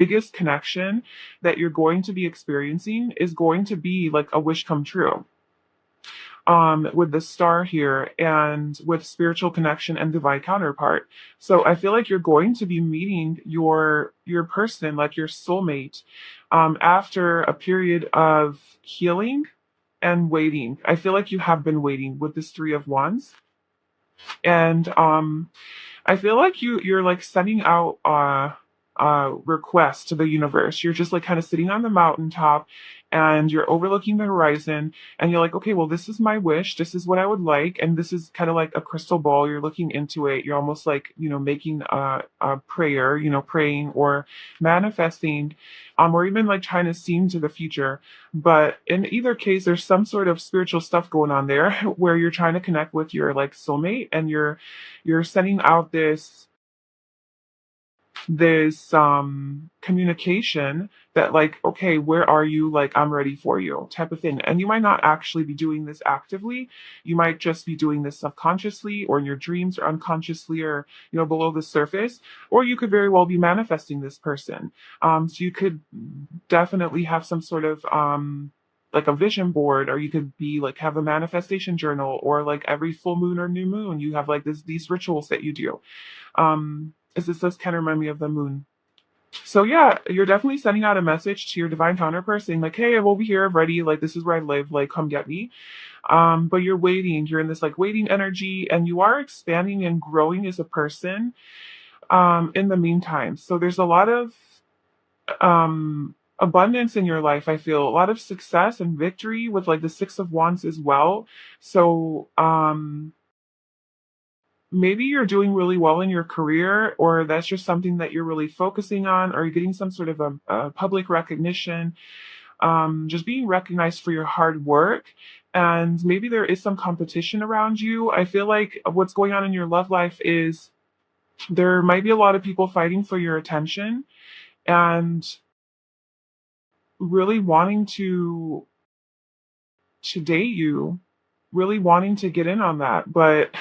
biggest connection that you're going to be experiencing is going to be like a wish come true. With the star here and with spiritual connection and divine counterpart. So I feel like you're going to be meeting your person, like your soulmate, after a period of healing and waiting. I feel like you have been waiting with this Three of Wands. And I feel like you're like sending out requests to the universe. You're just like kind of sitting on the mountaintop and you're overlooking the horizon and you're like, okay, well, this is my wish. This is what I would like. And this is kind of like a crystal ball. You're looking into it. You're almost like, making a prayer, praying or manifesting, or even like trying to see into the future. But in either case, there's some sort of spiritual stuff going on there where you're trying to connect with your like soulmate and you're sending out this communication that like, okay, where are you, like I'm ready for you type of thing. And you might not actually be doing this actively. You might just be doing this subconsciously or in your dreams or unconsciously or below the surface, or you could very well be manifesting this person. So you could definitely have some sort of like a vision board, or you could be like have a manifestation journal, or like every full moon or new moon you have like these rituals that you do. Is this does kind of remind me of the moon. So yeah, you're definitely sending out a message to your divine counterpart saying like, hey, I'm over here, I'm ready, like this is where I live, like come get me. But you're waiting, you're in this like waiting energy, and you are expanding and growing as a person in the meantime. So there's a lot of abundance in your life. I feel a lot of success and victory with like the Six of Wands as well. So maybe you're doing really well in your career, or that's just something that you're really focusing on, or you're getting some sort of a public recognition, just being recognized for your hard work. And maybe there is some competition around you. I feel like what's going on in your love life is there might be a lot of people fighting for your attention and really wanting to date you, really wanting to get in on that, but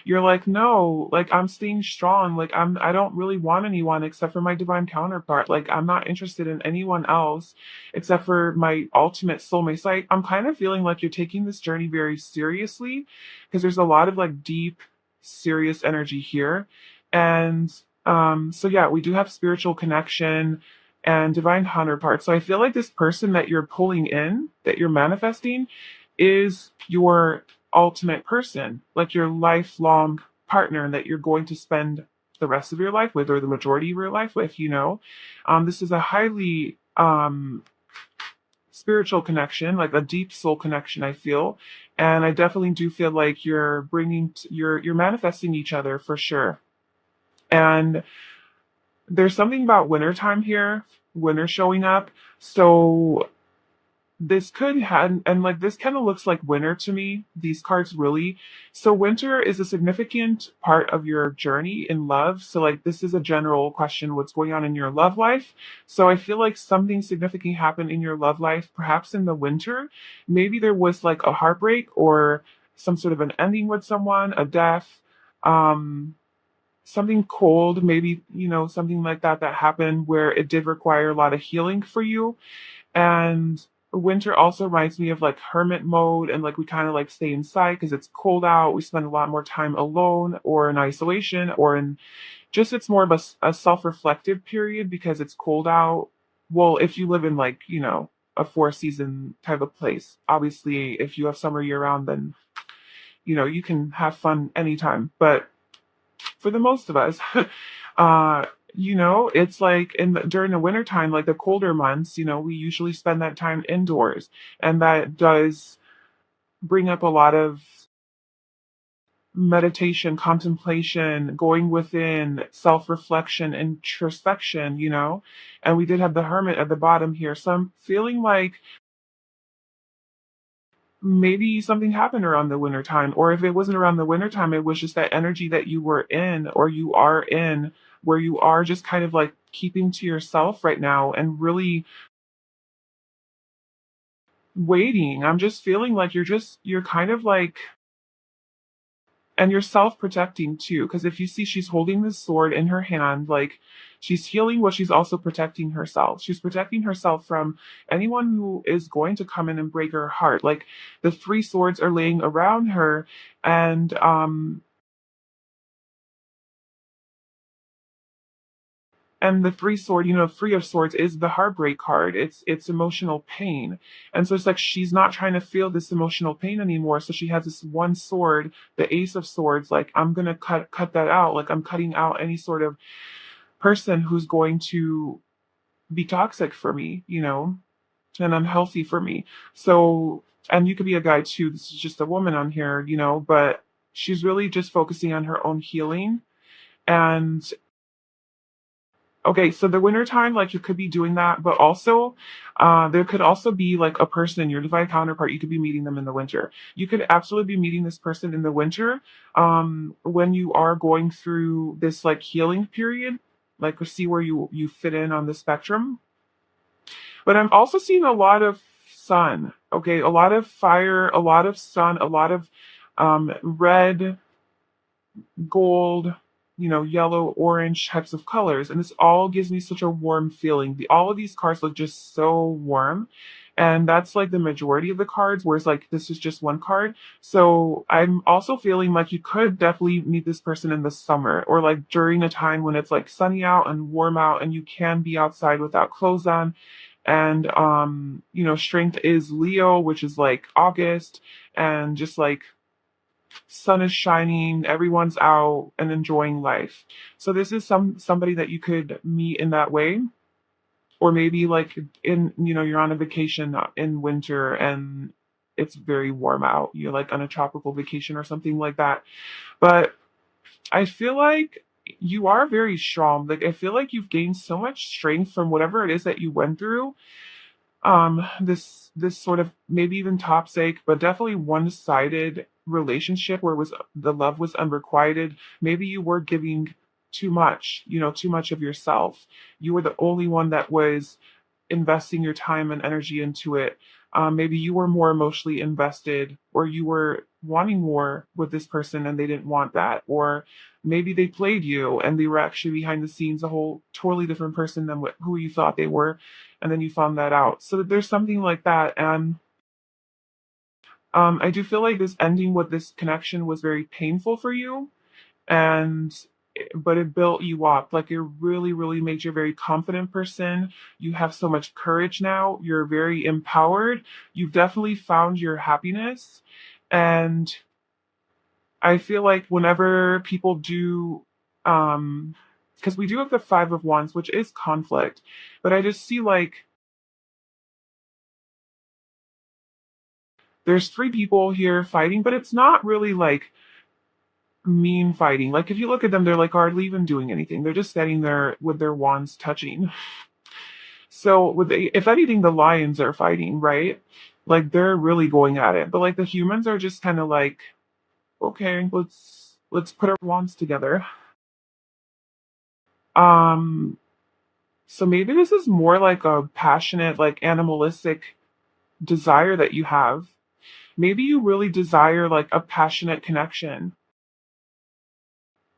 you're like, no, like I'm staying strong, like I don't really want anyone except for my divine counterpart, like I'm not interested in anyone else except for my ultimate soulmate. So I'm kind of feeling like you're taking this journey very seriously, because there's a lot of like deep serious energy here. And so yeah, we do have spiritual connection and divine counterpart. So I feel like this person that you're pulling in, that you're manifesting, is your ultimate person, like your lifelong partner that you're going to spend the rest of your life with, or the majority of your life with. This is a highly spiritual connection, like a deep soul connection, I feel. And I definitely do feel like you're you're manifesting each other for sure. And there's something about wintertime here, winter showing up. So this could have, and like this kind of looks like winter to me, these cards really. So winter is a significant part of your journey in love. So like this is a general question, what's going on in your love life. So I feel like something significant happened in your love life, perhaps in the winter. Maybe there was like a heartbreak or some sort of an ending with someone, a death, um, something cold, maybe, something like that happened where it did require a lot of healing for you. And winter also reminds me of like hermit mode, and like we kind of like stay inside because it's cold out. We spend a lot more time alone or in isolation, or in just it's more of a self-reflective period because it's cold out. Well, if you live in like, a four season type of place. Obviously, if you have summer year round, then you can have fun anytime. But for the most of us, uh, it's like during the winter time, like the colder months, we usually spend that time indoors, and that does bring up a lot of meditation, contemplation, going within, self-reflection, introspection. And we did have the hermit at the bottom here, so I'm feeling like maybe something happened around the winter time, or if it wasn't around the winter time, it was just that energy that you were in, or you are in, where you are just kind of like keeping to yourself right now and really waiting. I'm just feeling like you're kind of like, and you're self-protecting too, because if you see she's holding this sword in her hand, like She's healing, but she's also protecting herself. She's protecting herself from anyone who is going to come in and break her heart. Like the three swords are laying around her, and the three sword, three of swords is the heartbreak card. It's emotional pain. And so it's like she's not trying to feel this emotional pain anymore. So she has this one sword, the ace of swords, like I'm gonna cut that out. Like I'm cutting out any sort of person who's going to be toxic for me, and unhealthy for me. So, and you could be a guy too. This is just a woman on here, but she's really just focusing on her own healing. And okay, so the winter time, like you could be doing that, but also there could also be like a person, your divine counterpart. You could be meeting them in the winter. You could absolutely be meeting this person in the winter when you are going through this like healing period, like to see where you fit in on the spectrum. But I'm also seeing a lot of sun. Okay, a lot of fire, a lot of sun, a lot of red, gold, yellow, orange types of colors. And this all gives me such a warm feeling. All of these cards look just so warm. And that's like the majority of the cards, whereas like this is just one card. So I'm also feeling like you could definitely meet this person in the summer or like during a time when it's like sunny out and warm out and you can be outside without clothes on. And strength is Leo, which is like August, and just like sun is shining, everyone's out and enjoying life. So this is somebody that you could meet in that way. Or maybe like you're on a vacation in winter and it's very warm out. You're like on a tropical vacation or something like that. But I feel like you are very strong. Like I feel like you've gained so much strength from whatever it is that you went through, this sort of maybe even toxic but definitely one-sided relationship where the love was unrequited. Maybe you were giving too much, too much of yourself. You were the only one that was investing your time and energy into it. Maybe you were more emotionally invested, or you were wanting more with this person and they didn't want that. Or maybe they played you and they were actually behind the scenes a whole totally different person than who you thought they were. And then you found that out. So there's something like that. And I do feel like this ending with this connection was very painful for you. And but it built you up. Like it really, really made you a very confident person. You have so much courage now. You're very empowered. You've definitely found your happiness. And I feel like whenever people do, because we do have the Five of Wands, which is conflict, but I just see like there's three people here fighting, but it's not really like mean fighting. Like if you look at them, they're like hardly even doing anything. They're just standing there with their wands touching. So if anything, the lions are fighting, right? Like they're really going at it. But like the humans are just kind of like, okay, let's put our wands together. Um, so maybe this is more like a passionate, like animalistic desire that you have. Maybe you really desire like a passionate connection,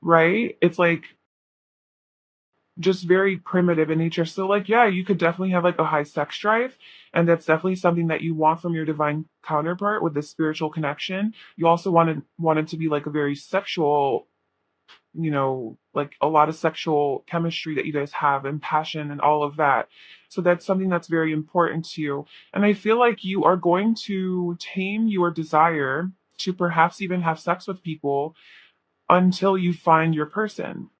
right? It's like just very primitive in nature. So like yeah, you could definitely have like a high sex drive, and that's definitely something that you want from your divine counterpart with this spiritual connection. You also wanted to be like a very sexual, like a lot of sexual chemistry that you guys have and passion and all of that. So that's something that's very important to you. And I feel like you are going to tame your desire to perhaps even have sex with people until you find your person.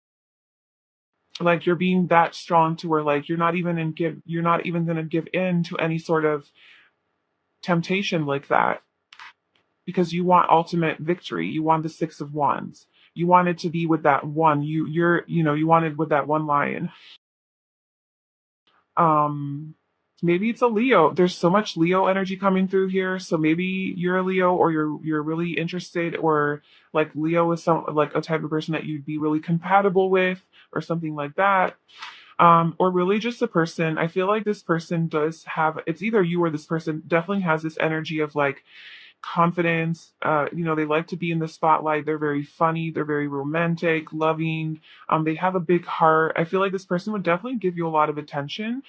Like you're being that strong to where like you're not even going to give in to any sort of temptation like that, because you want ultimate victory. You want the Six of Wands. You wanted to be with that one. You wanted with that one lion. um Maybe it's a Leo. There's so much Leo energy coming through here, so maybe you're a Leo, or you're really interested, or like Leo is some like a type of person that you'd be really compatible with, or something like that. Or really just a person. I feel like this person does have, it's either you or this person definitely has this energy of like confidence. They like to be in the spotlight. They're very funny. They're very romantic, loving. They have a big heart. I feel like this person would definitely give you a lot of attention.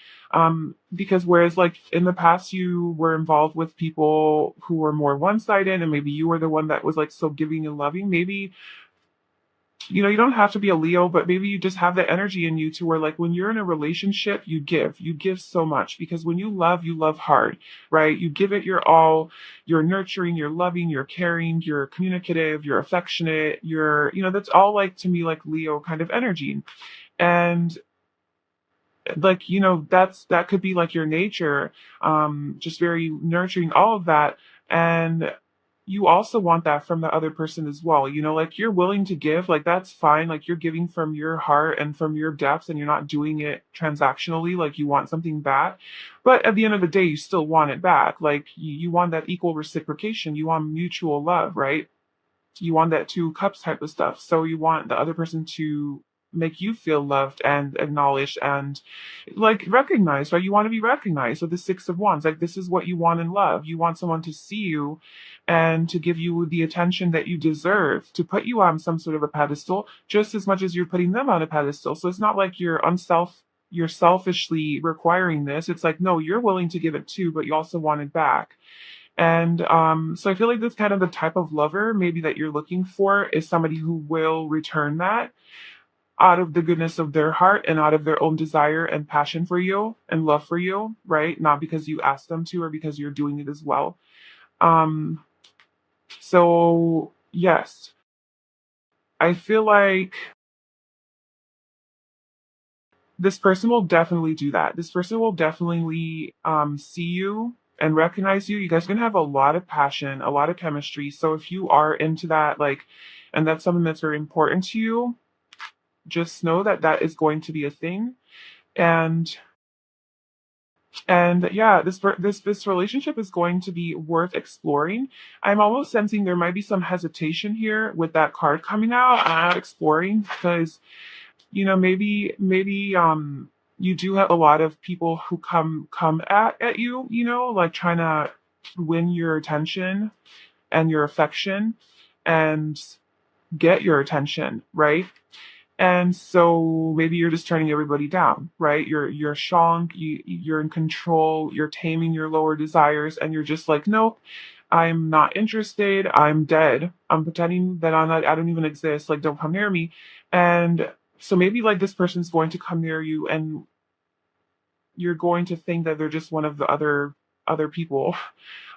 Because whereas like in the past you were involved with people who were more one-sided and maybe you were the one that was like so giving and loving, maybe you don't have to be a Leo, but maybe you just have that energy in you to where like when you're in a relationship, you give so much because when you love hard, right? You give it your all, you're nurturing, you're loving, you're caring, you're communicative, you're affectionate, that's all like to me like Leo kind of energy. And like that could be like your nature, just very nurturing, all of that. And you also want that from the other person as well, like you're willing to give, like that's fine, like you're giving from your heart and from your depths and you're not doing it transactionally, like you want something back, but at the end of the day you still want it back, like you want that equal reciprocation, you want mutual love, right? You want that two cups type of stuff. So you want the other person to make you feel loved and acknowledged and like recognized, right? You want to be recognized. So the Six of Wands, like this is what you want in love. You want someone to see you and to give you the attention that you deserve, to put you on some sort of a pedestal, just as much as you're putting them on a pedestal. So it's not like you're selfishly requiring this. It's like, no, you're willing to give it too, but you also want it back. And so I feel like that's kind of the type of lover maybe that you're looking for is somebody who will return that out of the goodness of their heart and out of their own desire and passion for you and love for you, right? Not because you asked them to or because you're doing it as well. Um, so yes, I feel like this person will definitely do that. This person will definitely see you and recognize you. You guys are gonna have a lot of passion, a lot of chemistry. So if you are into that, like, and that's something that's very important to you, just know that that is going to be a thing. And yeah, this relationship is going to be worth exploring. I'm almost sensing there might be some hesitation here with that card coming out, exploring, because maybe you do have a lot of people who come at you, like trying to win your attention and your affection and get your attention, right? And so maybe you're just turning everybody down, right? You're strong, you're in control, you're taming your lower desires, and you're just like, nope, I'm not interested, I'm dead. I'm pretending that I don't even exist, like don't come near me. And so maybe like this person's going to come near you and you're going to think that they're just one of the other people.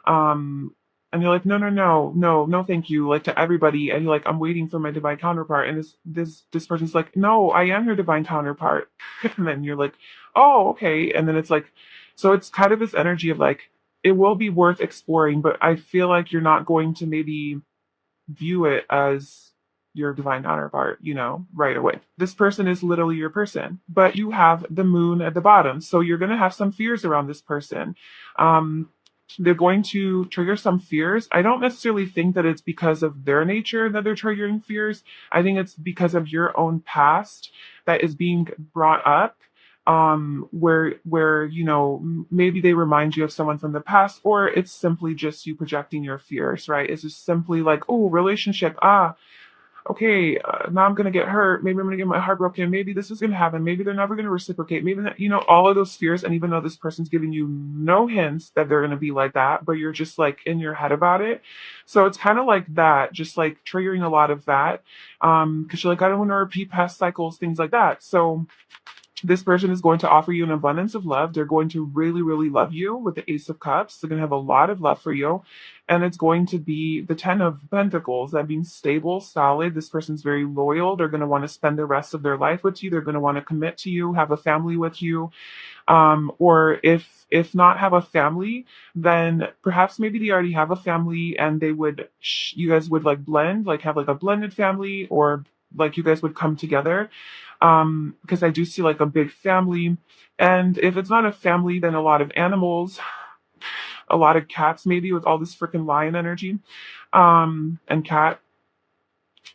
Um, and you're like, no, no, no, no, no, thank you, like to everybody. And you're like, I'm waiting for my divine counterpart. And this person's like, no, I am your divine counterpart. And then you're like, oh, okay. And then it's like, so it's kind of this energy of like, it will be worth exploring, but I feel like you're not going to maybe view it as your divine counterpart, right away. This person is literally your person, but you have the moon at the bottom. So you're going to have some fears around this person. Um, they're going to trigger some fears. I don't necessarily think that it's because of their nature that they're triggering fears. I think it's because of your own past that is being brought up, where maybe they remind you of someone from the past, or it's simply just you projecting your fears, right? It's just simply like, oh, relationship, okay, now I'm gonna get hurt, maybe I'm gonna get my heart broken, maybe this is gonna happen, maybe they're never gonna reciprocate, maybe that, all of those fears. And even though this person's giving you no hints that they're gonna be like that, but you're just like in your head about it. So it's kind of like that, just like triggering a lot of that, because you're like, I don't want to repeat past cycles, things like that. So this person is going to offer you an abundance of love. They're going to really, really love you with the Ace of Cups. They're going to have a lot of love for you. And it's going to be the Ten of Pentacles. That means stable, solid. This person's very loyal. They're going to want to spend the rest of their life with you. They're going to want to commit to you, have a family with you. Or if not have a family, then perhaps maybe they already have a family and they would, you guys would like blend, like have like a blended family, or like you guys would come together. Because I do see like a big family. And if it's not a family, then a lot of animals, a lot of cats, maybe with all this freaking lion energy, and cat.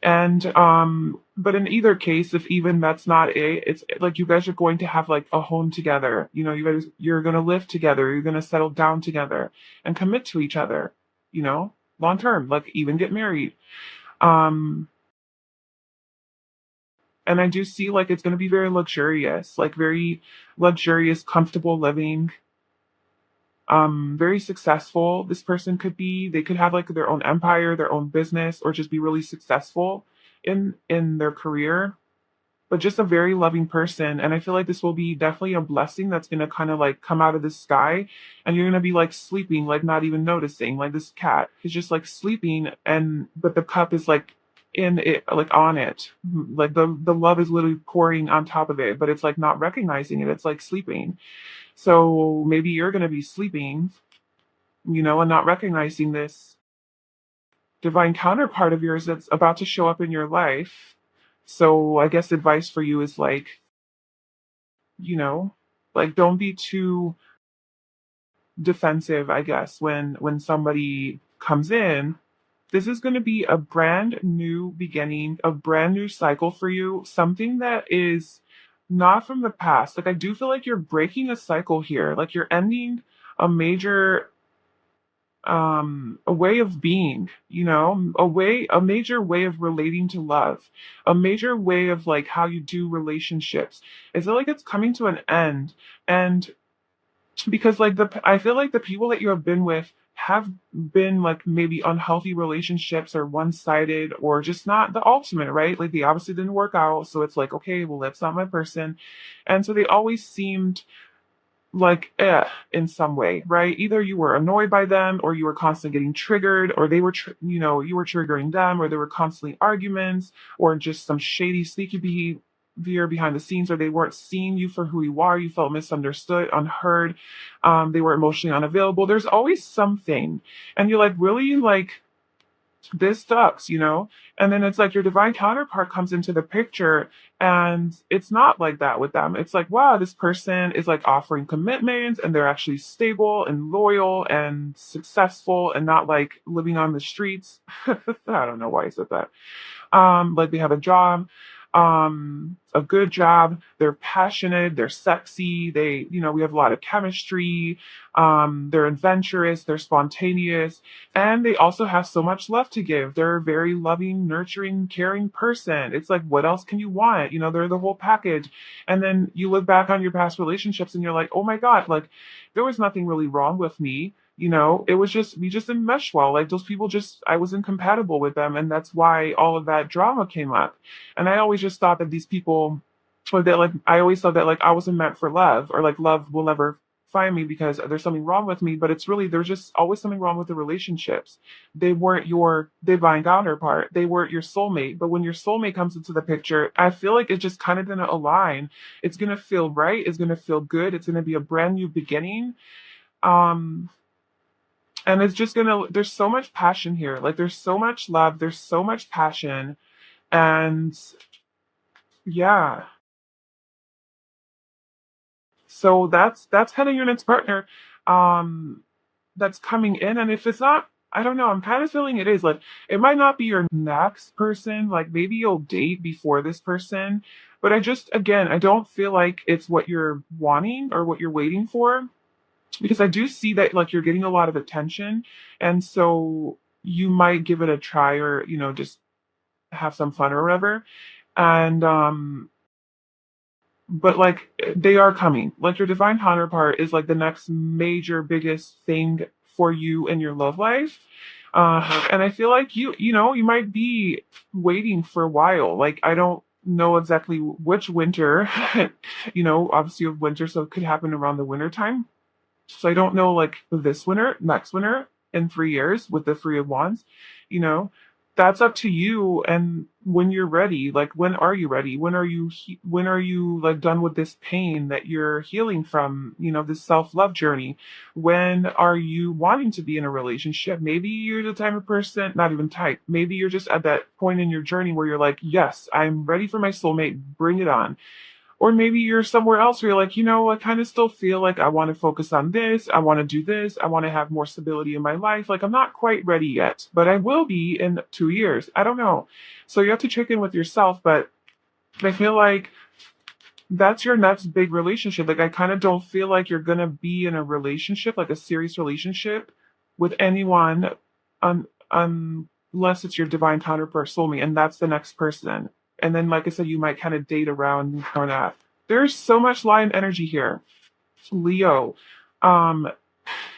And but in either case, if even that's not it, it's like you guys are going to have like a home together. You're gonna live together, you're gonna settle down together and commit to each other, you know? long term, like even get married. Um, and I do see like it's going to be very luxurious, like very luxurious, comfortable living, very successful. This person could be, they could have like their own empire, their own business, or just be really successful in their career, but just a very loving person. And I feel like this will be definitely a blessing that's going to kind of like come out of the sky, and you're going to be like sleeping, like not even noticing. Like this cat is just like sleeping, and but the cup is like in it, like on it. Like the love is literally pouring on top of it, but it's like not recognizing it. It's like sleeping. So maybe you're going to be sleeping, and not recognizing this divine counterpart of yours that's about to show up in your life. So I guess advice for you is like, you know, like don't be too defensive, I guess, when somebody comes in. This is going to be a brand new beginning, a brand new cycle for you, something that is not from the past. Like I do feel like you're breaking a cycle here. Like you're ending a major a way of being, a major way of relating to love, a major way of like how you do relationships. I feel like it's coming to an end. And because like I feel like the people that you have been with have been like maybe unhealthy relationships or one-sided or just not the ultimate, right? Like they obviously didn't work out, so it's like, okay, well, that's not my person. And so they always seemed like in some way, right? Either you were annoyed by them, or you were constantly getting triggered, or they were you were triggering them, or there were constantly arguments, or just some shady sneaky behavior behind the scenes, or they weren't seeing you for who you are. You felt misunderstood, unheard. They were emotionally unavailable. There's always something, and you're like, really, like, this sucks. And then it's like your divine counterpart comes into the picture, and it's not like that with them. It's like, wow, this person is like offering commitments, and they're actually stable and loyal and successful and not like living on the streets. I don't know why I said that. Like they have a job, a good job. They're passionate. They're sexy. We have a lot of chemistry. They're adventurous. They're spontaneous, and they also have so much love to give. They're a very loving, nurturing, caring person. It's like, what else can you want? They're the whole package. And then you look back on your past relationships, and you're like, oh my God, like there was nothing really wrong with me. It was just, we just didn't mesh well. Like those people just, I was incompatible with them. And that's why all of that drama came up. And I always just thought that these people, or that like, I always thought that like I wasn't meant for love, or like love will never find me because there's something wrong with me. But it's really, there's just always something wrong with the relationships. They weren't your divine counterpart. They weren't your soulmate. But when your soulmate comes into the picture, I feel like it's just kind of going to align. It's going to feel right. It's going to feel good. It's going to be a brand new beginning. Um, and it's just there's so much passion here. Like there's so much love, there's so much passion. And yeah, so that's kind of your next partner um that's coming in. And if it's not, I don't know, I'm kind of feeling it is. Like it might not be your next person, like maybe you'll date before this person, but I don't feel like it's what you're wanting or what you're waiting for, because I do see that like you're getting a lot of attention, and so you might give it a try, or just have some fun or whatever. And but like they are coming. Like your divine counterpart is like the next major biggest thing for you in your love life. And I feel like you might be waiting for a while. Like I don't know exactly which winter. Obviously you have winter, so it could happen around the winter time. So I don't know, like this winter, next winter, in 3 years with the Three of Wands, you know, that's up to you. And when you're ready, like when are you ready? When are you like done with this pain that you're healing from? This self love journey. When are you wanting to be in a relationship? Maybe you're the type of person, not even type. Maybe you're just at that point in your journey where you're like, yes, I'm ready for my soulmate. Bring it on. Or maybe you're somewhere else where you're like, I kind of still feel like I want to focus on this. I want to do this. I want to have more stability in my life. Like, I'm not quite ready yet, but I will be in 2 years. I don't know. So you have to check in with yourself. But I feel like that's your next big relationship. Like, I kind of don't feel like you're going to be in a relationship, like a serious relationship with anyone unless it's your divine counterpart soulmate, and that's the next person. And then, like I said, you might kind of date around or that. There's so much lion energy here. Leo. Um,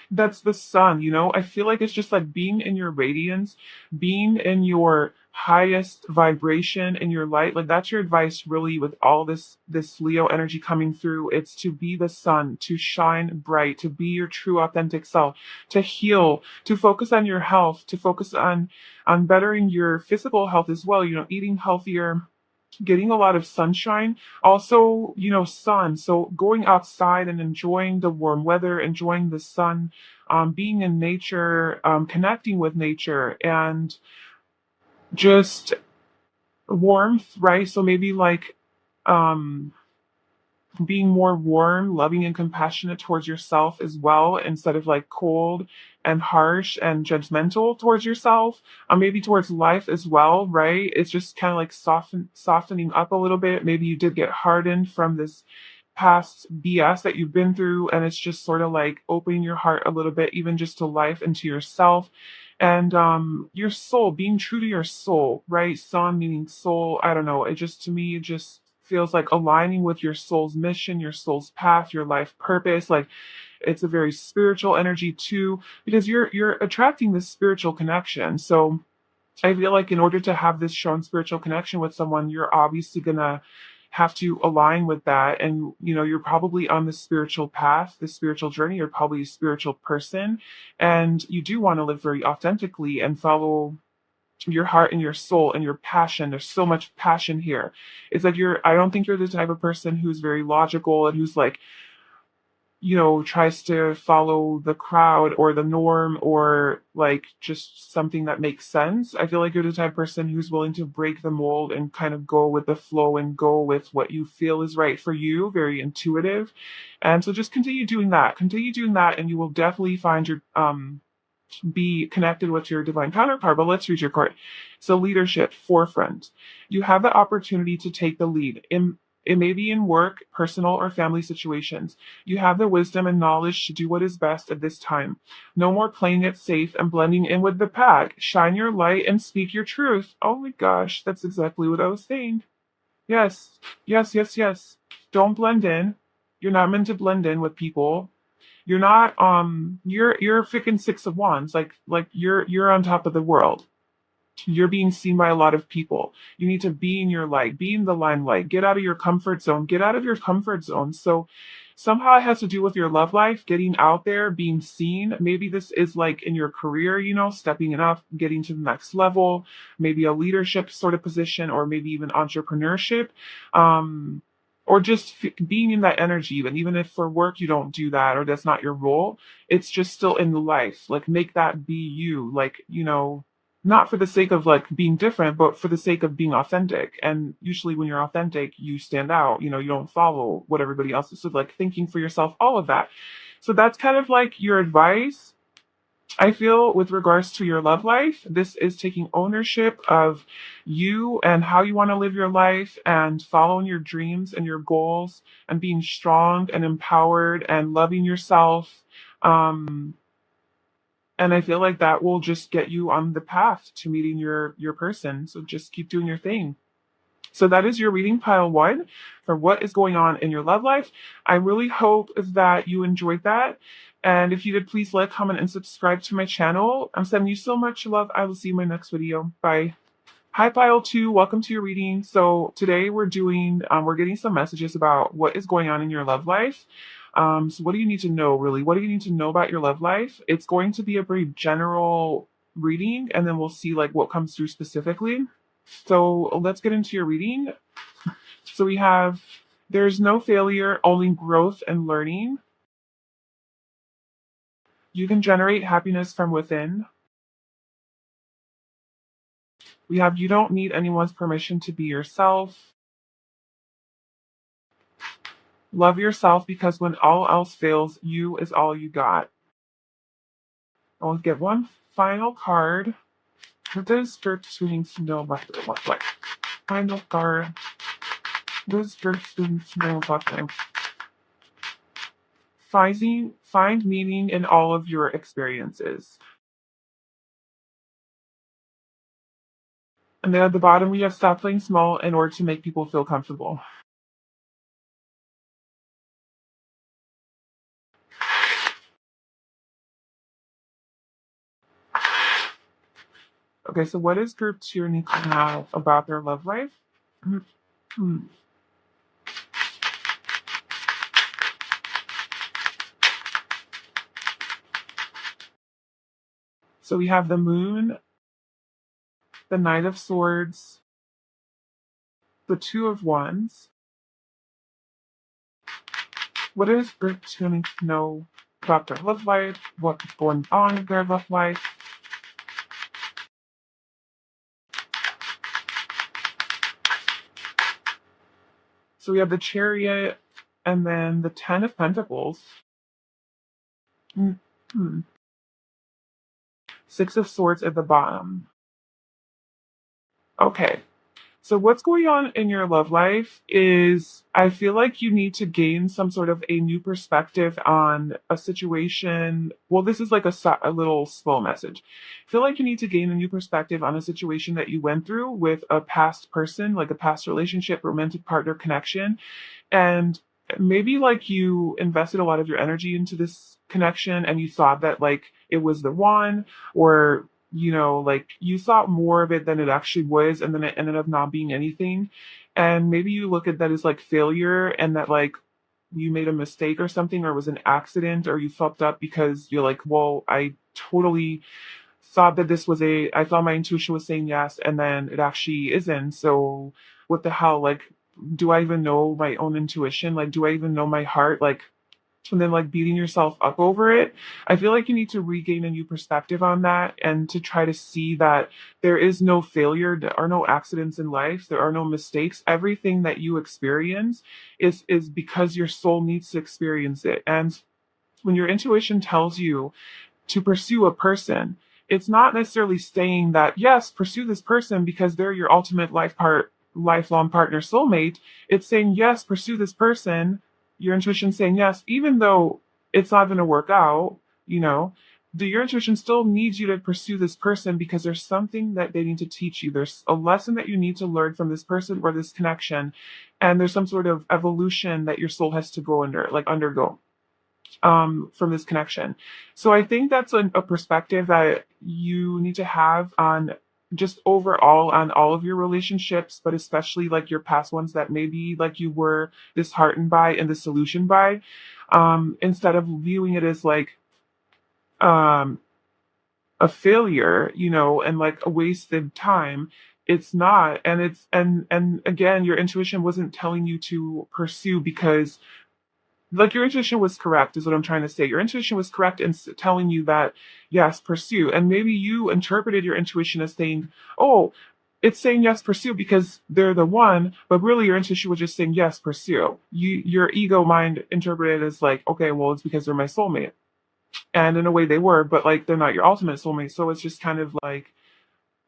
that's the sun, you know? I feel like it's just like being in your radiance, being in your highest vibration in your light. Like that's your advice really with all this Leo energy coming through. It's to be the sun, to shine bright, to be your true authentic self, to heal, to focus on your health, to focus on bettering your physical health as well, you know, eating healthier, getting a lot of sunshine, also, you know, sun. So going outside and enjoying the warm weather, enjoying the sun, being in nature, connecting with nature, and just warmth, right? So maybe like um being more warm, loving, and compassionate towards yourself as well, instead of like cold and harsh and judgmental towards yourself, maybe towards life as well, right? It's just kind of like softening up a little bit. Maybe you did get hardened from this past BS that you've been through, and it's just sort of like opening your heart a little bit, even just to life and to yourself. And your soul, being true to your soul, right? Sun meaning soul. I don't know. It just, to me, it just feels like aligning with your soul's mission, your soul's path, your life purpose. Like it's a very spiritual energy too, because you're attracting this spiritual connection. So I feel like in order to have this shown spiritual connection with someone, you're obviously gonna have to align with that. And you know, you're probably on the spiritual path, the spiritual journey. You're probably a spiritual person, and you do want to live very authentically and follow your heart and your soul and your passion. There's so much passion here. It's like I don't think you're the type of person who's very logical and who's like, you know, tries to follow the crowd or the norm or like just something that makes sense. I feel like you're the type of person who's willing to break the mold and kind of go with the flow and go with what you feel is right for you, very intuitive. And so just continue doing that. Continue doing that and you will definitely find your be connected with your divine counterpart. But let's read your card. So leadership, forefront. You have the opportunity to take the lead. It may be in work, personal, or family situations. You have the wisdom and knowledge to do what is best at this time. No more playing it safe and blending in with the pack. Shine your light and speak your truth. Oh my gosh, that's exactly what I was saying. Yes, yes, yes, yes. Don't blend in. You're not meant to blend in with people. You're not you're freaking six of wands. Like you're on top of the world. You're being seen by a lot of people. You need to be in your light, be in the limelight, get out of your comfort zone, get out of your comfort zone. So somehow it has to do with your love life, getting out there, being seen. Maybe this is like in your career, you know, stepping it up, getting to the next level, maybe a leadership sort of position, or maybe even entrepreneurship. Or just being in that energy, even if for work you don't do that or that's not your role, it's just still in life. Like make that be you. Like, you know, not for the sake of like being different, but for the sake of being authentic. And usually when you're authentic, you stand out, you know, you don't follow what everybody else is. So like thinking for yourself, all of that. So that's kind of like your advice. I feel with regards to your love life, this is taking ownership of you and how you want to live your life and following your dreams and your goals and being strong and empowered and loving yourself. Um, and I feel like that will just get you on the path to meeting your person. So just keep doing your thing. So that is your reading pile one for what is going on in your love life. I really hope that you enjoyed that. And if you did, please like, comment, and subscribe to my channel. I'm sending you so much love. I will see you in my next video. Bye. Hi, pile two. Welcome to your reading. So today we're getting some messages about what is going on in your love life. So what do you need to know, really? What do you need to know about your love life? It's going to be a very general reading, and then we'll see like what comes through specifically. So let's get into your reading. So we have, there's no failure, only growth and learning. You can generate happiness from within. We have, you don't need anyone's permission to be yourself. Love yourself because when all else fails, you is all you got. I'll get one final card. What does spirit students know about their love life? Final card. What does spirit students know about them? Find meaning in all of your experiences. And then at the bottom, we have stop playing small in order to make people feel comfortable. Okay, so what is group two unique now about their love life? So we have the moon, the knight of swords, the two of wands. What is group two need to know about their love life? What's going on in their love life? So we have the chariot and then the ten of pentacles. Mhm. Six of swords at the bottom. Okay. So what's going on in your love life is I feel like you need to gain some sort of a new perspective on a situation. Well, this is like a little slow message. I feel like you need to gain a new perspective on a situation that you went through with a past person, like a past relationship, romantic partner connection, and maybe like you invested a lot of your energy into this connection and you thought that like it was the one, or like you thought more of it than it actually was, and then it ended up not being anything. And maybe you look at that as like failure, and that like you made a mistake or something, or it was an accident, or you fucked up because you're like, well, I totally thought that this was I thought my intuition was saying yes, and then it actually isn't. So what the hell? Like, do I even know my own intuition? Like, do I even know my heart? Like, and then like beating yourself up over it. I feel like you need to regain a new perspective on that, and to try to see that there is no failure, there are no accidents in life, there are no mistakes. Everything that you experience is because your soul needs to experience it. And when your intuition tells you to pursue a person, it's not necessarily saying that, yes, pursue this person because they're your ultimate lifelong partner, soulmate. It's saying, yes, pursue this person. Your intuition saying yes, even though it's not going to work out, you know, your intuition still needs you to pursue this person because there's something that they need to teach you. There's a lesson that you need to learn from this person or this connection. And there's some sort of evolution that your soul has to undergo from this connection. So I think that's a perspective that you need to have on just overall on all of your relationships, but especially like your past ones that maybe like you were disheartened by and disillusioned by, instead of viewing it as like um, a failure, and like a wasted time. It's not, and and again, your intuition wasn't telling you to pursue because like your intuition was correct is what I'm trying to say. Your intuition was correct in telling you that yes, pursue. And maybe you interpreted your intuition as saying, oh, it's saying yes, pursue because they're the one, but really your intuition was just saying yes, pursue. Your ego mind interpreted as like, okay, well, it's because they're my soulmate. And in a way they were, but like they're not your ultimate soulmate. So it's just kind of like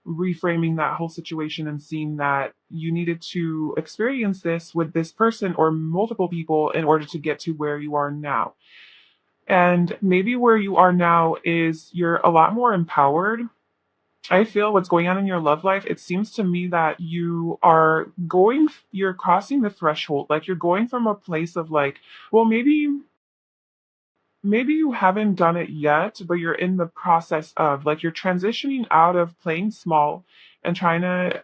reframing that whole situation and seeing that you needed to experience this with this person or multiple people in order to get to where you are now. And maybe where you are now is you're a lot more empowered. I feel what's going on in your love life, it seems to me that you're crossing the threshold. Like you're going from a place of like, well, maybe you haven't done it yet, but you're in the process of like you're transitioning out of playing small and trying to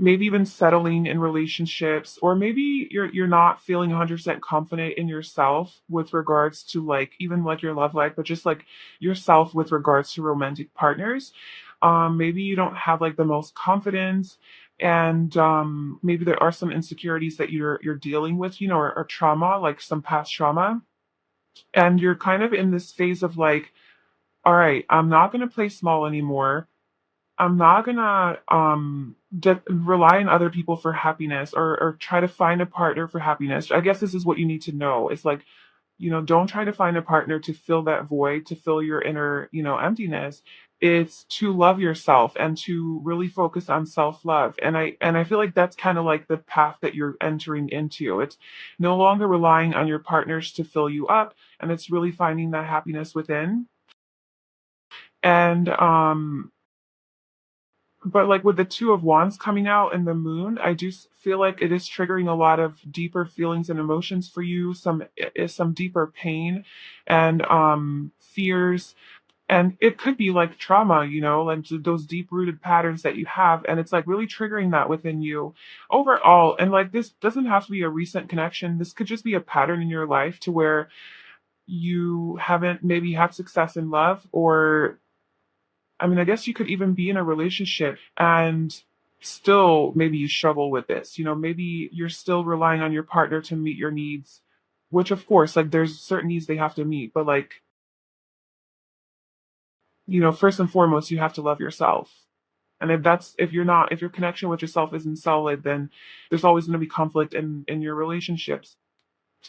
maybe even settling in relationships, or maybe you're not feeling 100% confident in yourself with regards to like even like your love life, but just like yourself with regards to romantic partners. Maybe you don't have like the most confidence, and maybe there are some insecurities that you're dealing with, or trauma, like some past trauma, and you're kind of in this phase of like, all right, I'm not going to play small anymore. I'm not going to rely on other people for happiness, or try to find a partner for happiness. I guess this is what you need to know. It's like, don't try to find a partner to fill that void, to fill your inner, emptiness. It's to love yourself and to really focus on self-love. And I feel like that's kind of like the path that you're entering into. It's no longer relying on your partners to fill you up, and it's really finding that happiness within. And But like with the Two of Wands coming out and the Moon, I do feel like it is triggering a lot of deeper feelings and emotions for you. Some deeper pain and fears, and it could be like trauma, like those deep rooted patterns that you have, and it's like really triggering that within you overall. And like this doesn't have to be a recent connection. This could just be a pattern in your life to where you haven't maybe had success in love, or I mean, I guess you could even be in a relationship and still maybe you struggle with this. Maybe you're still relying on your partner to meet your needs, which of course, like there's certain needs they have to meet, but like, first and foremost, you have to love yourself. And if your connection with yourself isn't solid, then there's always going to be conflict in your relationships.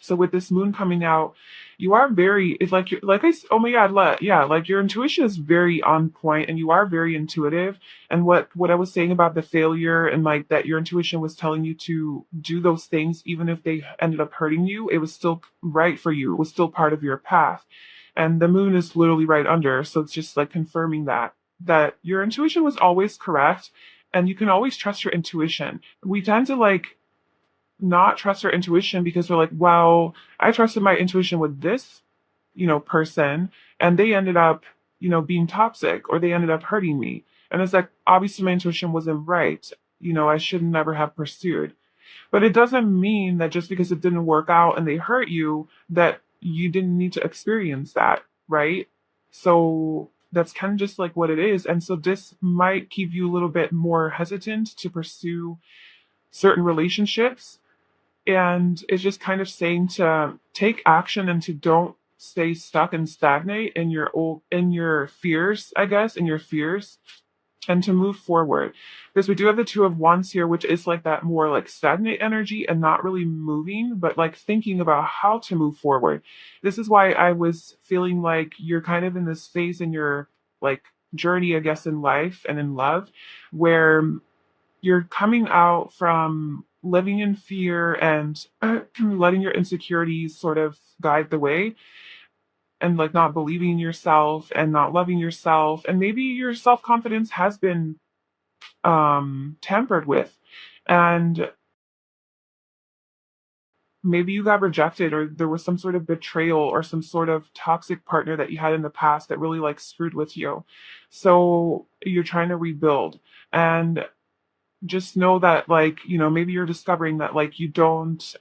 So with this moon coming out, you are very, it's like you're like oh my god, yeah, like your intuition is very on point, and you are very intuitive. And what I was saying about the failure, and like that your intuition was telling you to do those things even if they ended up hurting you, it was still right for you. It was still part of your path. And the moon is literally right under, so it's just like confirming that your intuition was always correct, and you can always trust your intuition. We tend to like not trust our intuition because we're like, well, I trusted my intuition with this, person, and they ended up, being toxic, or they ended up hurting me. And it's like, obviously my intuition wasn't right. I should never have pursued. But it doesn't mean that just because it didn't work out and they hurt you, that you didn't need to experience that, right? So that's kind of just like what it is. And so this might keep you a little bit more hesitant to pursue certain relationships, and it's just kind of saying to take action and to don't stay stuck and stagnate in your fears, I guess, in your fears, and to move forward. Because we do have the Two of Wands here, which is like that more like stagnate energy and not really moving, but like thinking about how to move forward. This is why I was feeling like you're kind of in this phase in your like journey, I guess, in life and in love, where you're coming out from living in fear and letting your insecurities sort of guide the way, and like not believing in yourself and not loving yourself, and maybe your self-confidence has been tampered with, and maybe you got rejected, or there was some sort of betrayal or some sort of toxic partner that you had in the past that really like screwed with you. So you're trying to rebuild, and just know that like maybe you're discovering that like you just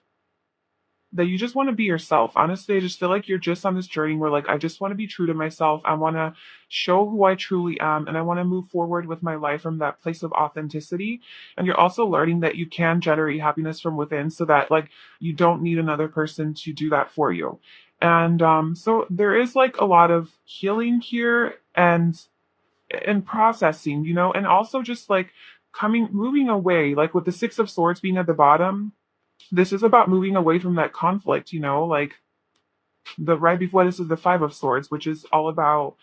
want to be yourself. Honestly, I just feel like you're just on this journey where like I just want to be true to myself. I want to show who I truly am, and I want to move forward with my life from that place of authenticity. And you're also learning that you can generate happiness from within, so that like you don't need another person to do that for you. And so there is like a lot of healing here, and processing, and also just like moving away, like with the Six of Swords being at the bottom. This is about moving away from that conflict, like the right before this is the Five of Swords, which is all about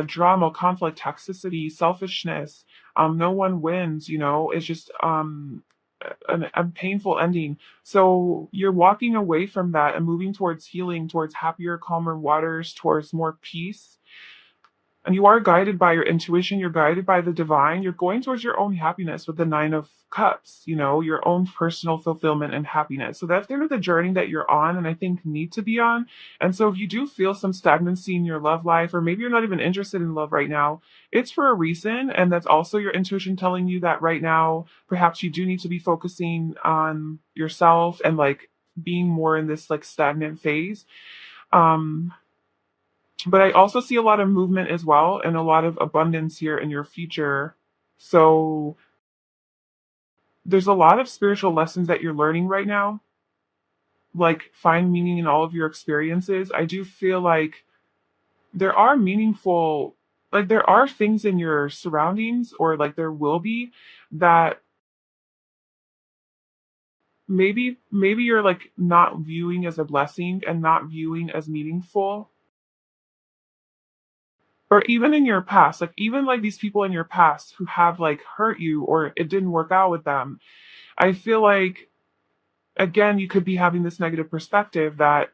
drama, conflict, toxicity, selfishness. No one wins, it's just a painful ending. So you're walking away from that and moving towards healing, towards happier, calmer waters, towards more peace. And you are guided by your intuition, you're guided by the divine, you're going towards your own happiness with the Nine of Cups, your own personal fulfillment and happiness. So that's kind of the journey that you're on, and I think need to be on. And so if you do feel some stagnancy in your love life, or maybe you're not even interested in love right now, it's for a reason. And that's also your intuition telling you that right now, perhaps you do need to be focusing on yourself and like being more in this like stagnant phase. Um, but I also see a lot of movement as well, and a lot of abundance here in your future. So there's a lot of spiritual lessons that you're learning right now. Like find meaning in all of your experiences. I do feel like there are meaningful, like there are things in your surroundings, or like there will be, that maybe you're like not viewing as a blessing and not viewing as meaningful, or even in your past, like even like these people in your past who have like hurt you, or it didn't work out with them. I feel like again you could be having this negative perspective that,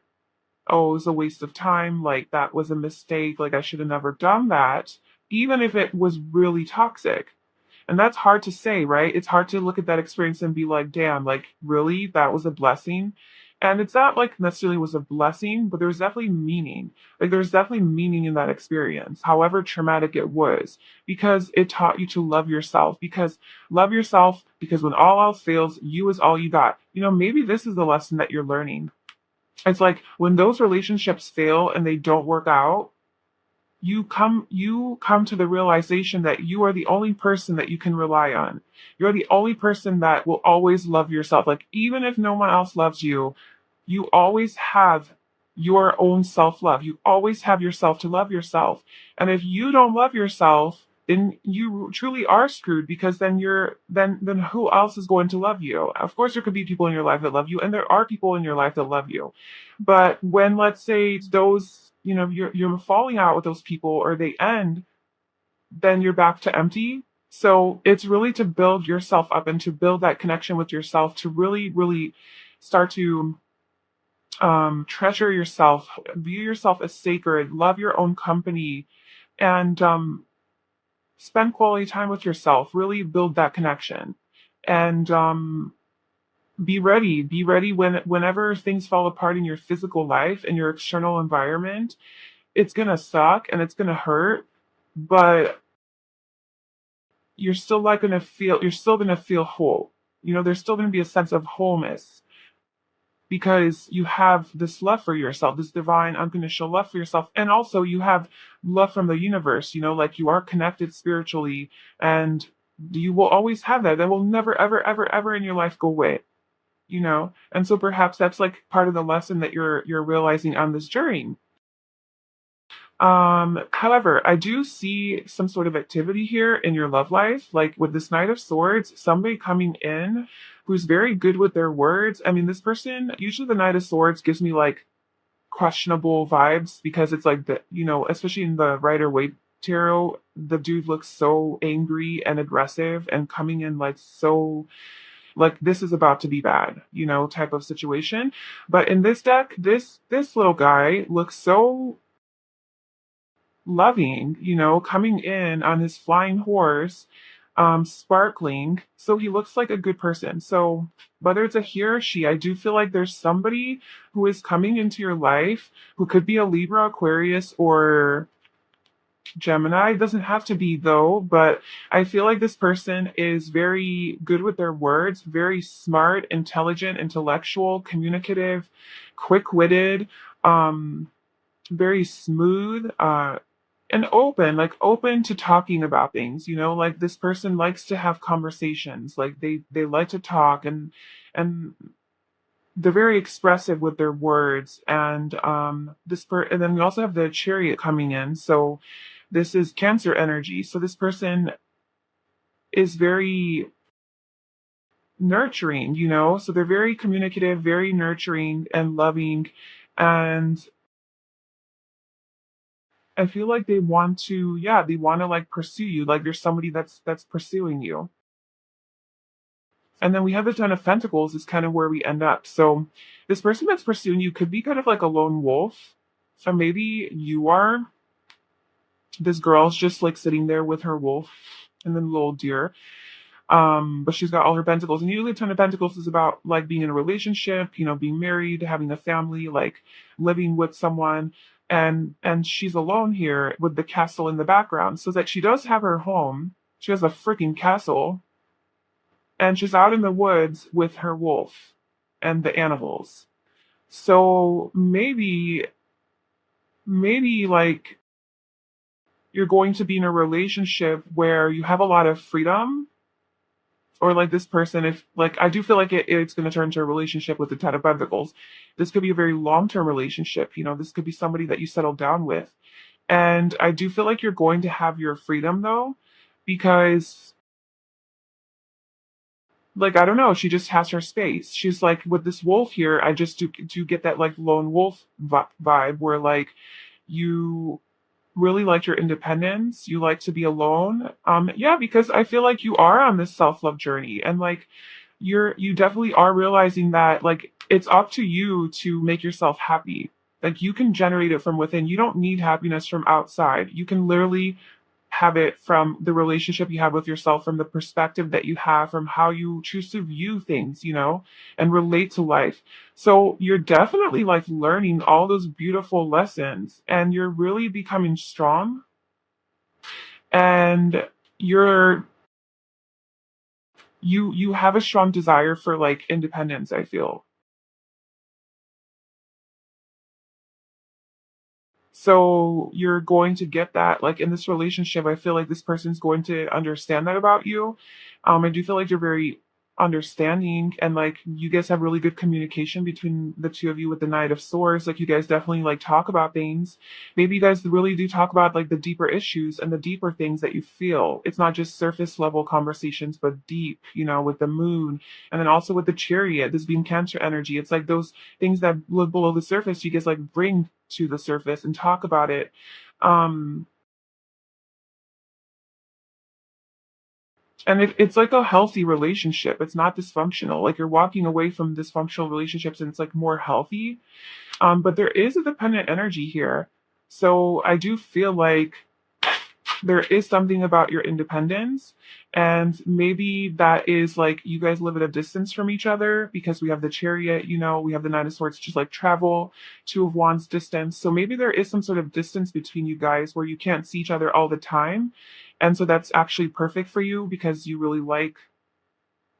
oh, it was a waste of time, like that was a mistake, like I should have never done that, even if it was really toxic. And that's hard to say, right? It's hard to look at that experience and be like, damn, like, really? That was a blessing? And it's not like necessarily was a blessing, but there was definitely meaning. Like, there's definitely meaning in that experience, however traumatic it was, because it taught you to love yourself. Because love yourself, because when all else fails, you is all you got. Maybe this is the lesson that you're learning. It's like when those relationships fail and they don't work out, you come to the realization that you are the only person that you can rely on. You're the only person that will always love yourself. Like, even if no one else loves you, you always have your own self-love. You always have yourself to love yourself. And if you don't love yourself, then you truly are screwed, because then who else is going to love you? Of course there could be people in your life that love you, and there are people in your life that love you. But when, let's say, those, you're falling out with those people, or they end, then you're back to empty. So it's really to build yourself up and to build that connection with yourself, to really, really start to treasure yourself, view yourself as sacred, love your own company, and spend quality time with yourself. Really build that connection, and be ready whenever things fall apart in your physical life and your external environment. It's gonna suck and it's gonna hurt, but you're still gonna feel whole. There's still gonna be a sense of wholeness, because you have this love for yourself, this divine unconditional love for yourself, and also you have love from the universe. Like, you are connected spiritually, and you will always have that. That will never, ever, ever, ever in your life go away. And so perhaps that's like part of the lesson that you're realizing on this journey. However, I do see some sort of activity here in your love life, like with this Knight of Swords, somebody coming in who's very good with their words. I mean, this person, usually the Knight of Swords gives me like questionable vibes, because it's like especially in the Rider Waite tarot, the dude looks so angry and aggressive and coming in like so, like this is about to be bad, type of situation. But in this deck, this little guy looks so loving, coming in on his flying horse, sparkling. So he looks like a good person. So whether it's a he or she, I do feel like there's somebody who is coming into your life who could be a Libra, Aquarius, or Gemini. It doesn't have to be though, but I feel like this person is very good with their words, very smart, intelligent, intellectual, communicative, quick-witted, very smooth, and open, like open to talking about things. Like this person likes to have conversations, like they like to talk, and they're very expressive with their words. And and then we also have the Chariot coming in, so this is Cancer energy. So this person is very nurturing, so they're very communicative, very nurturing and loving. And I feel like they want to, yeah, they want to like pursue you. Like there's somebody that's pursuing you. And then we have the Ten of Pentacles is kind of where we end up. So this person that's pursuing you could be kind of like a lone wolf. So maybe you are. This girl's just like sitting there with her wolf and then the little deer. But she's got all her pentacles. And usually Ten of Pentacles is about like being in a relationship, being married, having a family, like living with someone. And she's alone here with the castle in the background. So that she does have her home. She has a freaking castle. And she's out in the woods with her wolf and the animals. So maybe like you're going to be in a relationship where you have a lot of freedom, or like this person, if like I do feel like it's going to turn into a relationship with the Ten of Pentacles. This could be a very long-term relationship. This could be somebody that you settle down with. And I do feel like you're going to have your freedom though, because like I don't know, she just has her space. She's like with this wolf here. I just do get that like lone wolf vibe, where like you really like your independence. You like to be alone. Yeah, because I feel like you are on this self-love journey, and like you definitely are realizing that like it's up to you to make yourself happy. Like you can generate it from within. You don't need happiness from outside. You can literally have it from the relationship you have with yourself, from the perspective that you have, from how you choose to view things, and relate to life. So you're definitely like learning all those beautiful lessons, and you're really becoming strong, and you're you have a strong desire for like independence, I feel. So you're going to get that like in this relationship. I feel like this person's going to understand that about you. I do feel like you're very understanding, and like you guys have really good communication between the two of you with the Knight of Swords. Like you guys definitely like talk about things. Maybe you guys really do talk about like the deeper issues and the deeper things that you feel. It's not just surface level conversations, but deep, with the moon, and then also with the chariot, this being Cancer energy. It's like those things that live below the surface, you guys like bring to the surface and talk about it. Um, and it's like a healthy relationship. It's not dysfunctional. Like you're walking away from dysfunctional relationships and it's like more healthy. But there is a dependent energy here. So I do feel like there is something about your independence, and maybe that is like you guys live at a distance from each other because we have the chariot, we have the Nine of Swords, just like travel, Two of Wands distance. So maybe there is some sort of distance between you guys where you can't see each other all the time, and so that's actually perfect for you because you really like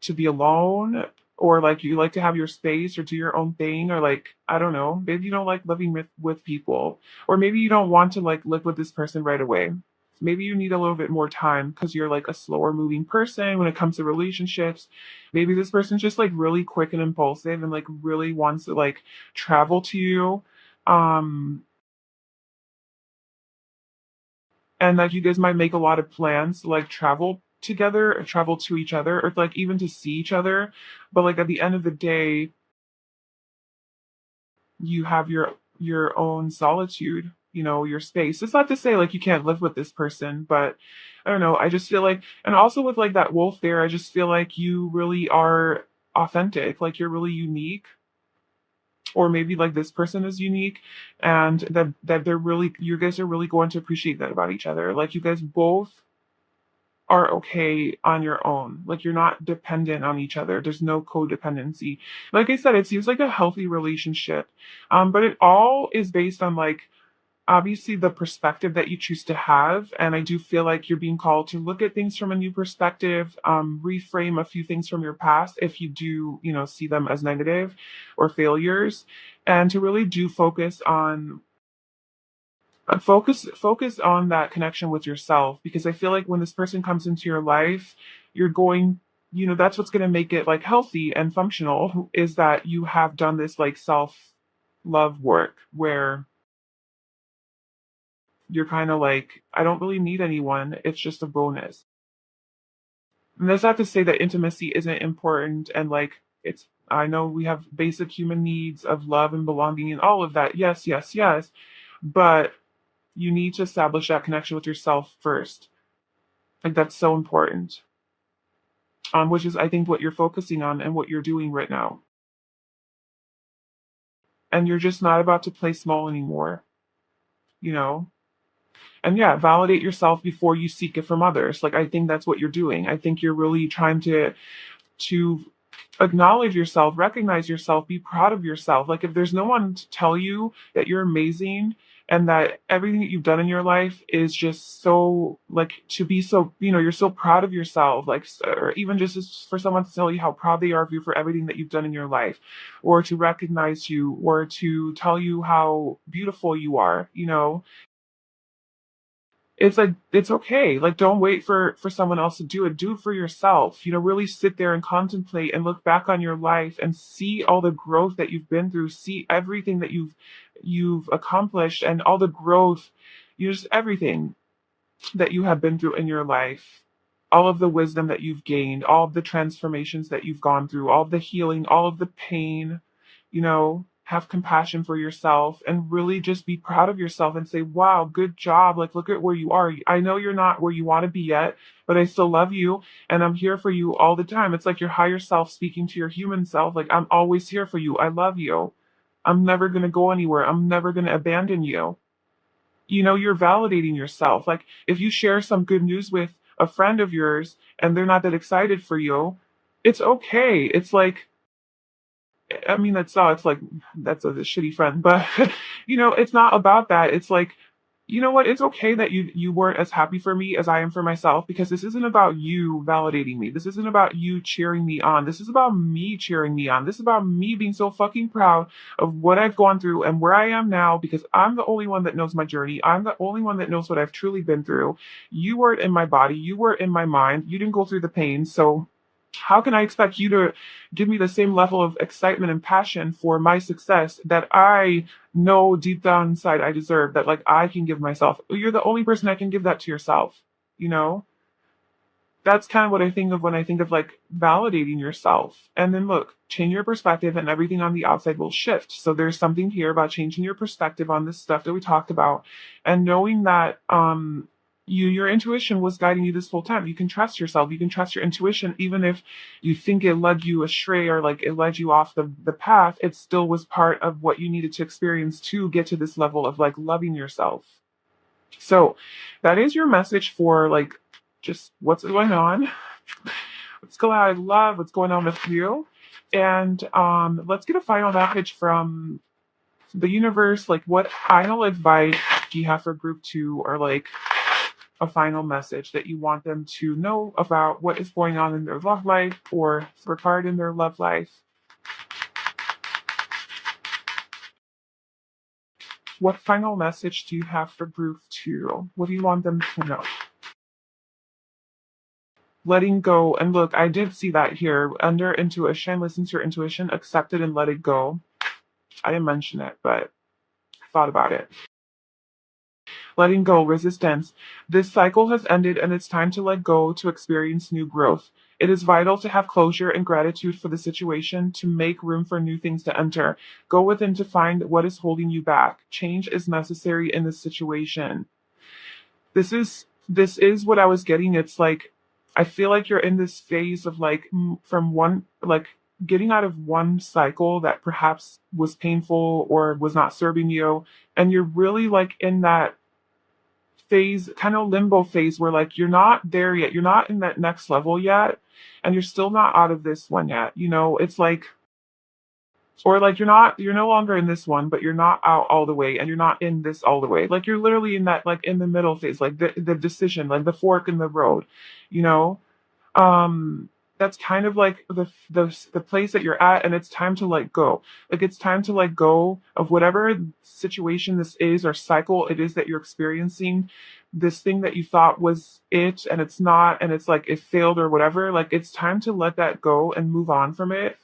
to be alone, or like you like to have your space or do your own thing, or like I don't know, maybe you don't like living with people, or maybe you don't want to like live with this person right away. Maybe you need a little bit more time because you're like a slower moving person when it comes to relationships. Maybe this person's just like really quick and impulsive and like really wants to like travel to you. um and like you guys might make a lot of plans to like travel together or travel to each other, or like even to see each other, but like at the end of the day you have your own solitude, your space. It's not to say like you can't live with this person, but I don't know, I just feel like, and also with like that wolf there, I just feel like you really are authentic, like you're really unique, or maybe like this person is unique, and that they're really, you guys are really going to appreciate that about each other. Like you guys both are okay on your own. Like you're not dependent on each other. There's no codependency. Like I said, it seems like a healthy relationship. But it all is based on like obviously the perspective that you choose to have. And I do feel like you're being called to look at things from a new perspective, reframe a few things from your past if you do, see them as negative or failures, and to really do focus on that connection with yourself, because I feel like when this person comes into your life, you're going, that's what's going to make it like healthy and functional, is that you have done this like self love work where you're kind of like, I don't really need anyone, it's just a bonus. And that's not to say that intimacy isn't important, and like it's, I know we have basic human needs of love and belonging and all of that, yes, yes, yes, but you need to establish that connection with yourself first. Like that's so important. Which is I think what you're focusing on and what you're doing right now. And you're just not about to play small anymore, you know? And yeah, validate yourself before you seek it from others. Like I think that's what you're doing. I think you're really trying to acknowledge yourself, recognize yourself, be proud of yourself. Like if there's no one to tell you that you're amazing and that everything that you've done in your life is just so like to be so, you're so proud of yourself, like or even just for someone to tell you how proud they are of you for everything that you've done in your life, or to recognize you, or to tell you how beautiful you are, it's like it's okay. Like don't wait for someone else to do it. Do it for yourself. Really sit there and contemplate and look back on your life and see all the growth that you've been through. See everything that you've accomplished, and all the growth, just everything that you have been through in your life. All of the wisdom that you've gained, all of the transformations that you've gone through, all of the healing, all of the pain, have compassion for yourself and really just be proud of yourself and say, wow, good job. Like, look at where you are. I know you're not where you want to be yet, but I still love you and I'm here for you all the time. It's like your higher self speaking to your human self. Like, I'm always here for you. I love you. I'm never going to go anywhere. I'm never going to abandon you. you're validating yourself. Like if you share some good news with a friend of yours and they're not that excited for you, it's okay. It's like, I mean, it's like, that's a shitty friend, but it's not about that. It's like, you know what? It's okay that you weren't as happy for me as I am for myself, because this isn't about you validating me. This isn't about you cheering me on. This is about me cheering me on. This is about me being so fucking proud of what I've gone through and where I am now, because I'm the only one that knows my journey. I'm the only one that knows what I've truly been through. You weren't in my body. You were in my mind. You didn't go through the pain. So how can I expect you to give me the same level of excitement and passion for my success that I know deep down inside I deserve, that like I can give myself? You're the only person that can give that to yourself, you know? That's kind of what I think of when I think of like validating yourself. And then look, change your perspective and everything on the outside will shift. So there's something here about changing your perspective on this stuff that we talked about, and knowing that your intuition was guiding you this whole time. You can trust yourself. You can trust your intuition even if you think it led you astray or like it led you off the path. It still was part of what you needed to experience to get to this level of like loving yourself. So that is your message for like just what's going on. What's going on? I love what's going on with you. And let's get a final message from the universe. Like, what final advice do you have for group two, or like a final message that you want them to know about what is going on in their love life or regard in their love life? What final message do you have for group two? What do you want them to know? Letting go. And look, I did see that here under intuition. Listen to your intuition, accept it and let it go. I didn't mention it, but I thought about it. Letting go, resistance. This cycle has ended and it's time to let go to experience new growth. It is vital to have closure and gratitude for the situation to make room for new things to enter. Go within to find what is holding you back. Change is necessary in this situation. This is what I was getting. It's like I feel like you're in this phase of like from one, like getting out of one cycle that perhaps was painful or was not serving you, and you're really like in that phase, kind of limbo phase, where like you're not there yet. You're not in that next level yet, and you're still not out of this one yet. It's like, or like you're no longer in this one, but you're not out all the way, and you're not in this all the way. Like you're literally in that, like in the middle phase, like the decision, like the fork in the road, you know? um that's kind of like the place that you're at, and it's time to let go. Like it's time to let go of whatever situation this is or cycle it is that you're experiencing, this thing that you thought was it and it's not, and it's like it failed or whatever. Like it's time to let that go and move on from it,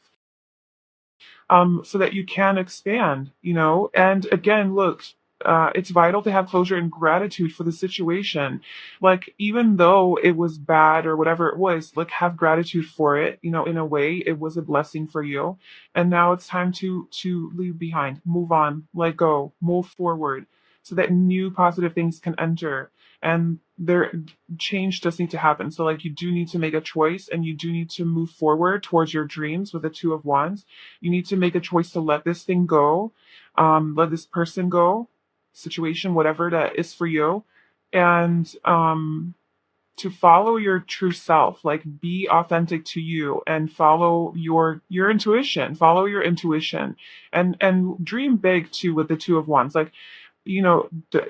so that you can expand. And again, look, it's vital to have closure and gratitude for the situation. Like, even though it was bad or whatever it was, like, have gratitude for it. In a way, it was a blessing for you. And now it's time to leave behind, move on, let go, move forward, so that new positive things can enter. And there, change does need to happen. So, like, you do need to make a choice, and you do need to move forward towards your dreams with the Two of Wands. You need to make a choice to let this thing go, let this person go, situation, whatever that is for you, and to follow your true self. Like, be authentic to you and follow your intuition. Follow your intuition, and dream big too with the Two of Wands. Like,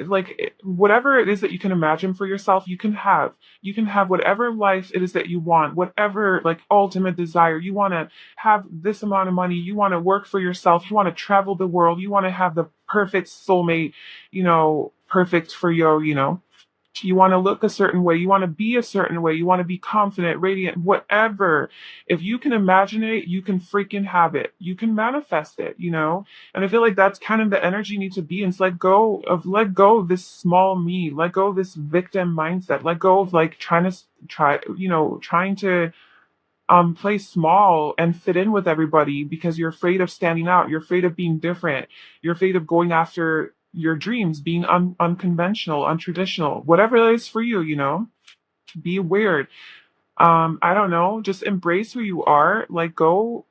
like whatever it is that you can imagine for yourself, you can have whatever life it is that you want, whatever like ultimate desire you want. To have this amount of money, you want to work for yourself, you want to travel the world, you want to have the perfect soulmate, perfect for you want to look a certain way, you want to be a certain way, you want to be confident, radiant, whatever. If you can imagine it, you can freaking have it. You can manifest it. And I feel like that's kind of the energy you need to be in. It's let go of this small me, let go of this victim mindset, let go of like trying to play small and fit in with everybody because you're afraid of standing out. You're afraid of being different. You're afraid of going after your dreams, being unconventional, untraditional, whatever it is for you. Be weird. I don't know. Just embrace who you are. Let go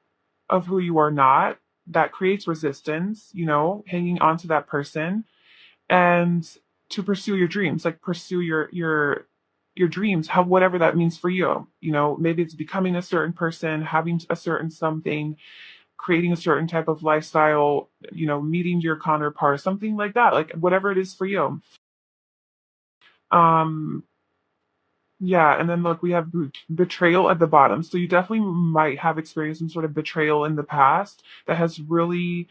of who you are not. That creates resistance, hanging on to that person. And to pursue your dreams, like pursue your dreams, how whatever that means for you. You know, maybe it's becoming a certain person, having a certain something, creating a certain type of lifestyle, you know, meeting your counterpart, something like that, like whatever it is for you. Um, yeah, and then look, we have betrayal at the bottom. So you definitely might have experienced some sort of betrayal in the past that has really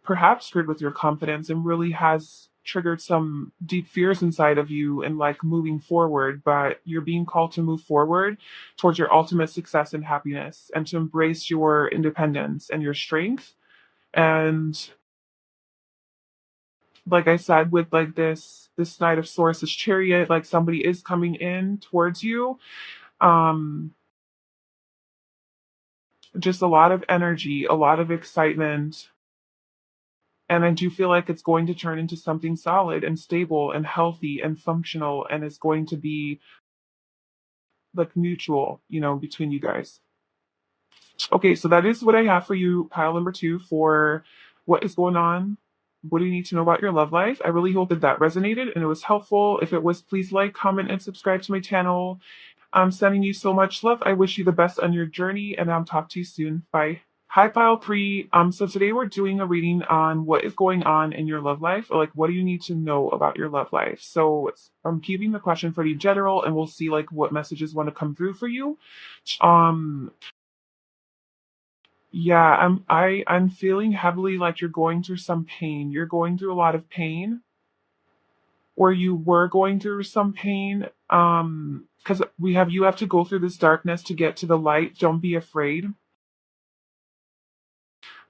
perhaps screwed with your confidence and really has triggered some deep fears inside of you and like moving forward, but you're being called to move forward towards your ultimate success and happiness and to embrace your independence and your strength. And like I said, with like this Knight of Swords, this chariot, like somebody is coming in towards you. Um, just a lot of energy, a lot of excitement. And I do feel like it's going to turn into something solid and stable and healthy and functional, and it's going to be like mutual, you know, between you guys. Okay, so that is what I have for you, pile number two, for what is going on. What do you need to know about your love life? I really hope that that resonated and it was helpful. If it was, please like, comment, and subscribe to my channel. I'm sending you so much love. I wish you the best on your journey, and I'll talk to you soon. Bye. Hi, pile three. So today we're doing a reading on what is going on in your love life, or like what do you need to know about your love life. So I'm keeping the question pretty general, and we'll see like what messages want to come through for you. Um, yeah, I'm feeling heavily like you're going through some pain. You're going through a lot of pain, or you were going through some pain. Because we have you have to go through this darkness to get to the light. Don't be afraid.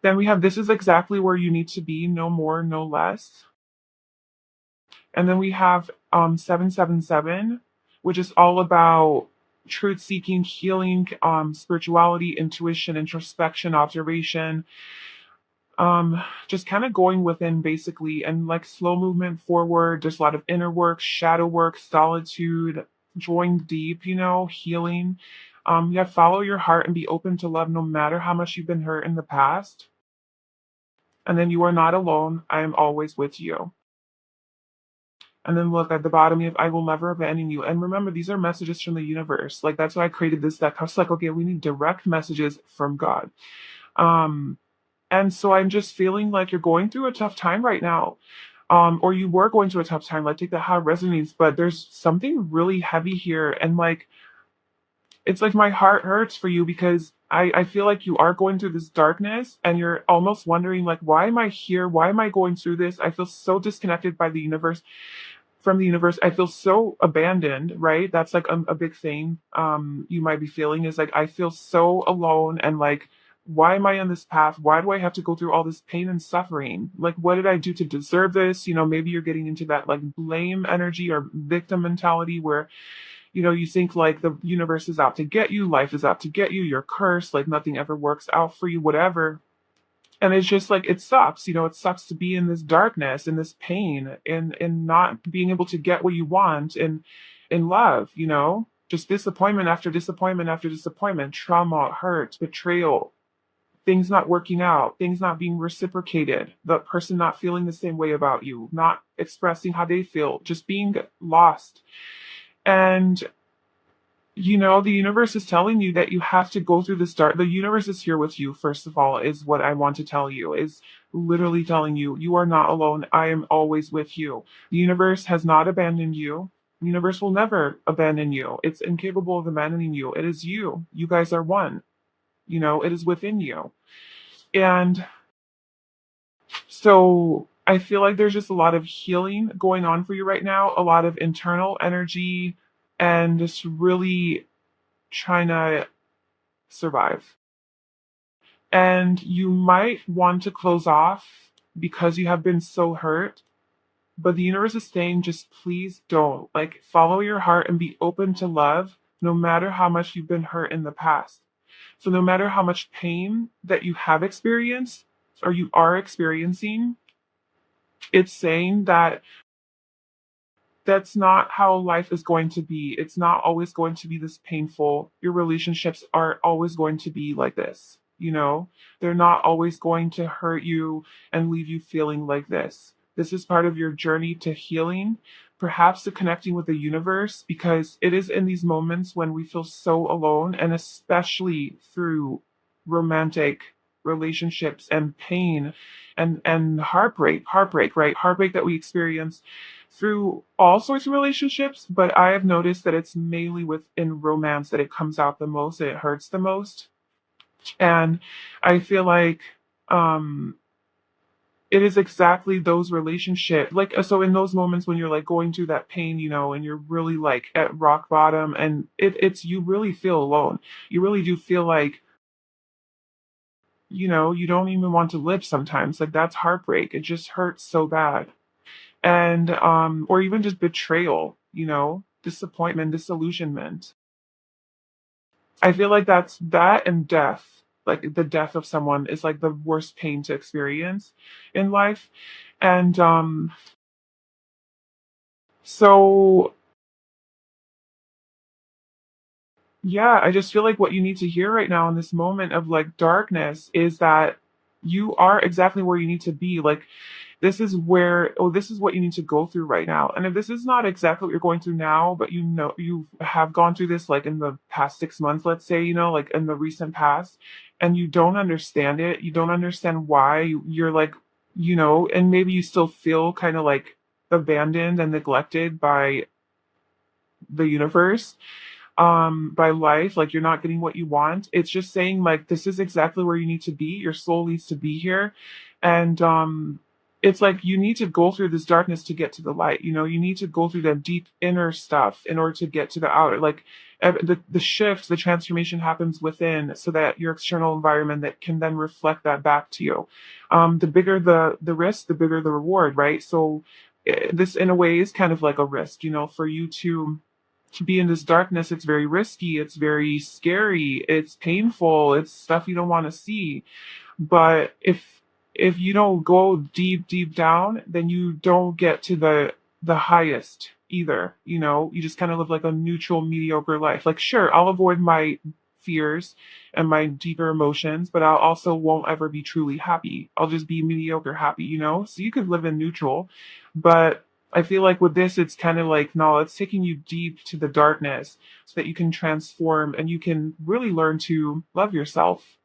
Then we have this is exactly where you need to be, no more, no less. And then we have 777, which is all about truth seeking, healing, spirituality, intuition, introspection, observation, just kind of going within basically, and like slow movement forward. There's a lot of inner work, shadow work, solitude, drawing deep, you know, healing. Yeah, follow your heart and be open to love no matter how much you've been hurt in the past. And then you are not alone. I am always with you. And then look at the bottom, you have I will never abandon you. And remember, these are messages from the universe. Like that's why I created this deck. I was like, okay, we need direct messages from God. Um, and so I'm just feeling like you're going through a tough time right now. Or you were going through a tough time. Like take that how it resonates, but there's something really heavy here. And like it's like my heart hurts for you because I feel like you are going through this darkness and you're almost wondering like why am I here? Why am I going through this? I feel so disconnected by the universe from the universe. I feel so abandoned, right? That's like a big thing you might be feeling is like I feel so alone and like why am I on this path? Why do I have to go through all this pain and suffering? Like what did I do to deserve this? You know, maybe you're getting into that like blame energy or victim mentality where you know you think like the universe is out to get you, life is out to get you, you're cursed, like nothing ever works out for you, whatever. And it's just like it sucks, you know, it sucks to be in this darkness and this pain and not being able to get what you want in love, you know, just disappointment after disappointment after disappointment, trauma, hurt, betrayal, things not working out, things not being reciprocated, the person not feeling the same way about you, not expressing how they feel, just being lost. And you know, the universe is telling you that you have to go through this dark. The universe is here with you, first of all, is what I want to tell you, is literally telling you, you are not alone. I am always with you. The universe has not abandoned you. The universe will never abandon you. It's incapable of abandoning you. It is you. You guys are one. You know, it is within you. And so I feel like there's just a lot of healing going on for you right now, a lot of internal energy, and just really trying to survive. And you might want to close off because you have been so hurt. But the universe is saying, just please don't. Like, follow your heart and be open to love, no matter how much you've been hurt in the past. So, no matter how much pain that you have experienced or you are experiencing, it's saying that that's not how life is going to be. It's not always going to be this painful. Your relationships aren't always going to be like this. You know, they're not always going to hurt you and leave you feeling like this. This is part of your journey to healing, perhaps to connecting with the universe, because it is in these moments when we feel so alone, and especially through romantic relationships and pain and heartbreak, right? Heartbreak that we experience through all sorts of relationships, but I have noticed that it's mainly within romance that it comes out the most, that it hurts the most. And I feel like um it is exactly those relationships, like, so in those moments when you're like going through that pain, and you're really like at rock bottom, and it's you really feel alone. You really do feel like, you don't even want to live sometimes. Like, that's heartbreak. It just hurts so bad. And or even just betrayal, disappointment, disillusionment. I feel like that's that, and death. Like, the death of someone is like the worst pain to experience in life. And so yeah, I just feel like what you need to hear right now in this moment of like darkness is that you are exactly where you need to be. Like, this is what you need to go through right now. And if this is not exactly what you're going through now, but you have gone through this like in the past 6 months, let's say, like in the recent past, and you don't understand it, you don't understand why you're like, and maybe you still feel kind of like abandoned and neglected by the universe, by life, like you're not getting what you want. It's just saying like this is exactly where you need to be. Your soul needs to be here. And it's like you need to go through this darkness to get to the light. You need to go through that deep inner stuff in order to get to the outer. Like, the shift, the transformation happens within, so that your external environment that can then reflect that back to you. The bigger the risk, the bigger the reward, right? So this in a way is kind of like a risk, for you to be in this darkness. It's very risky, it's very scary, it's painful, it's stuff you don't want to see. But if you don't go deep down, then you don't get to the highest either. You just kind of live like a neutral, mediocre life. Like, sure, I'll avoid my fears and my deeper emotions, but I also won't ever be truly happy. I'll just be mediocre happy, so you could live in neutral. But I feel like with this, it's kind of like, no, it's taking you deep to the darkness so that you can transform and you can really learn to love yourself.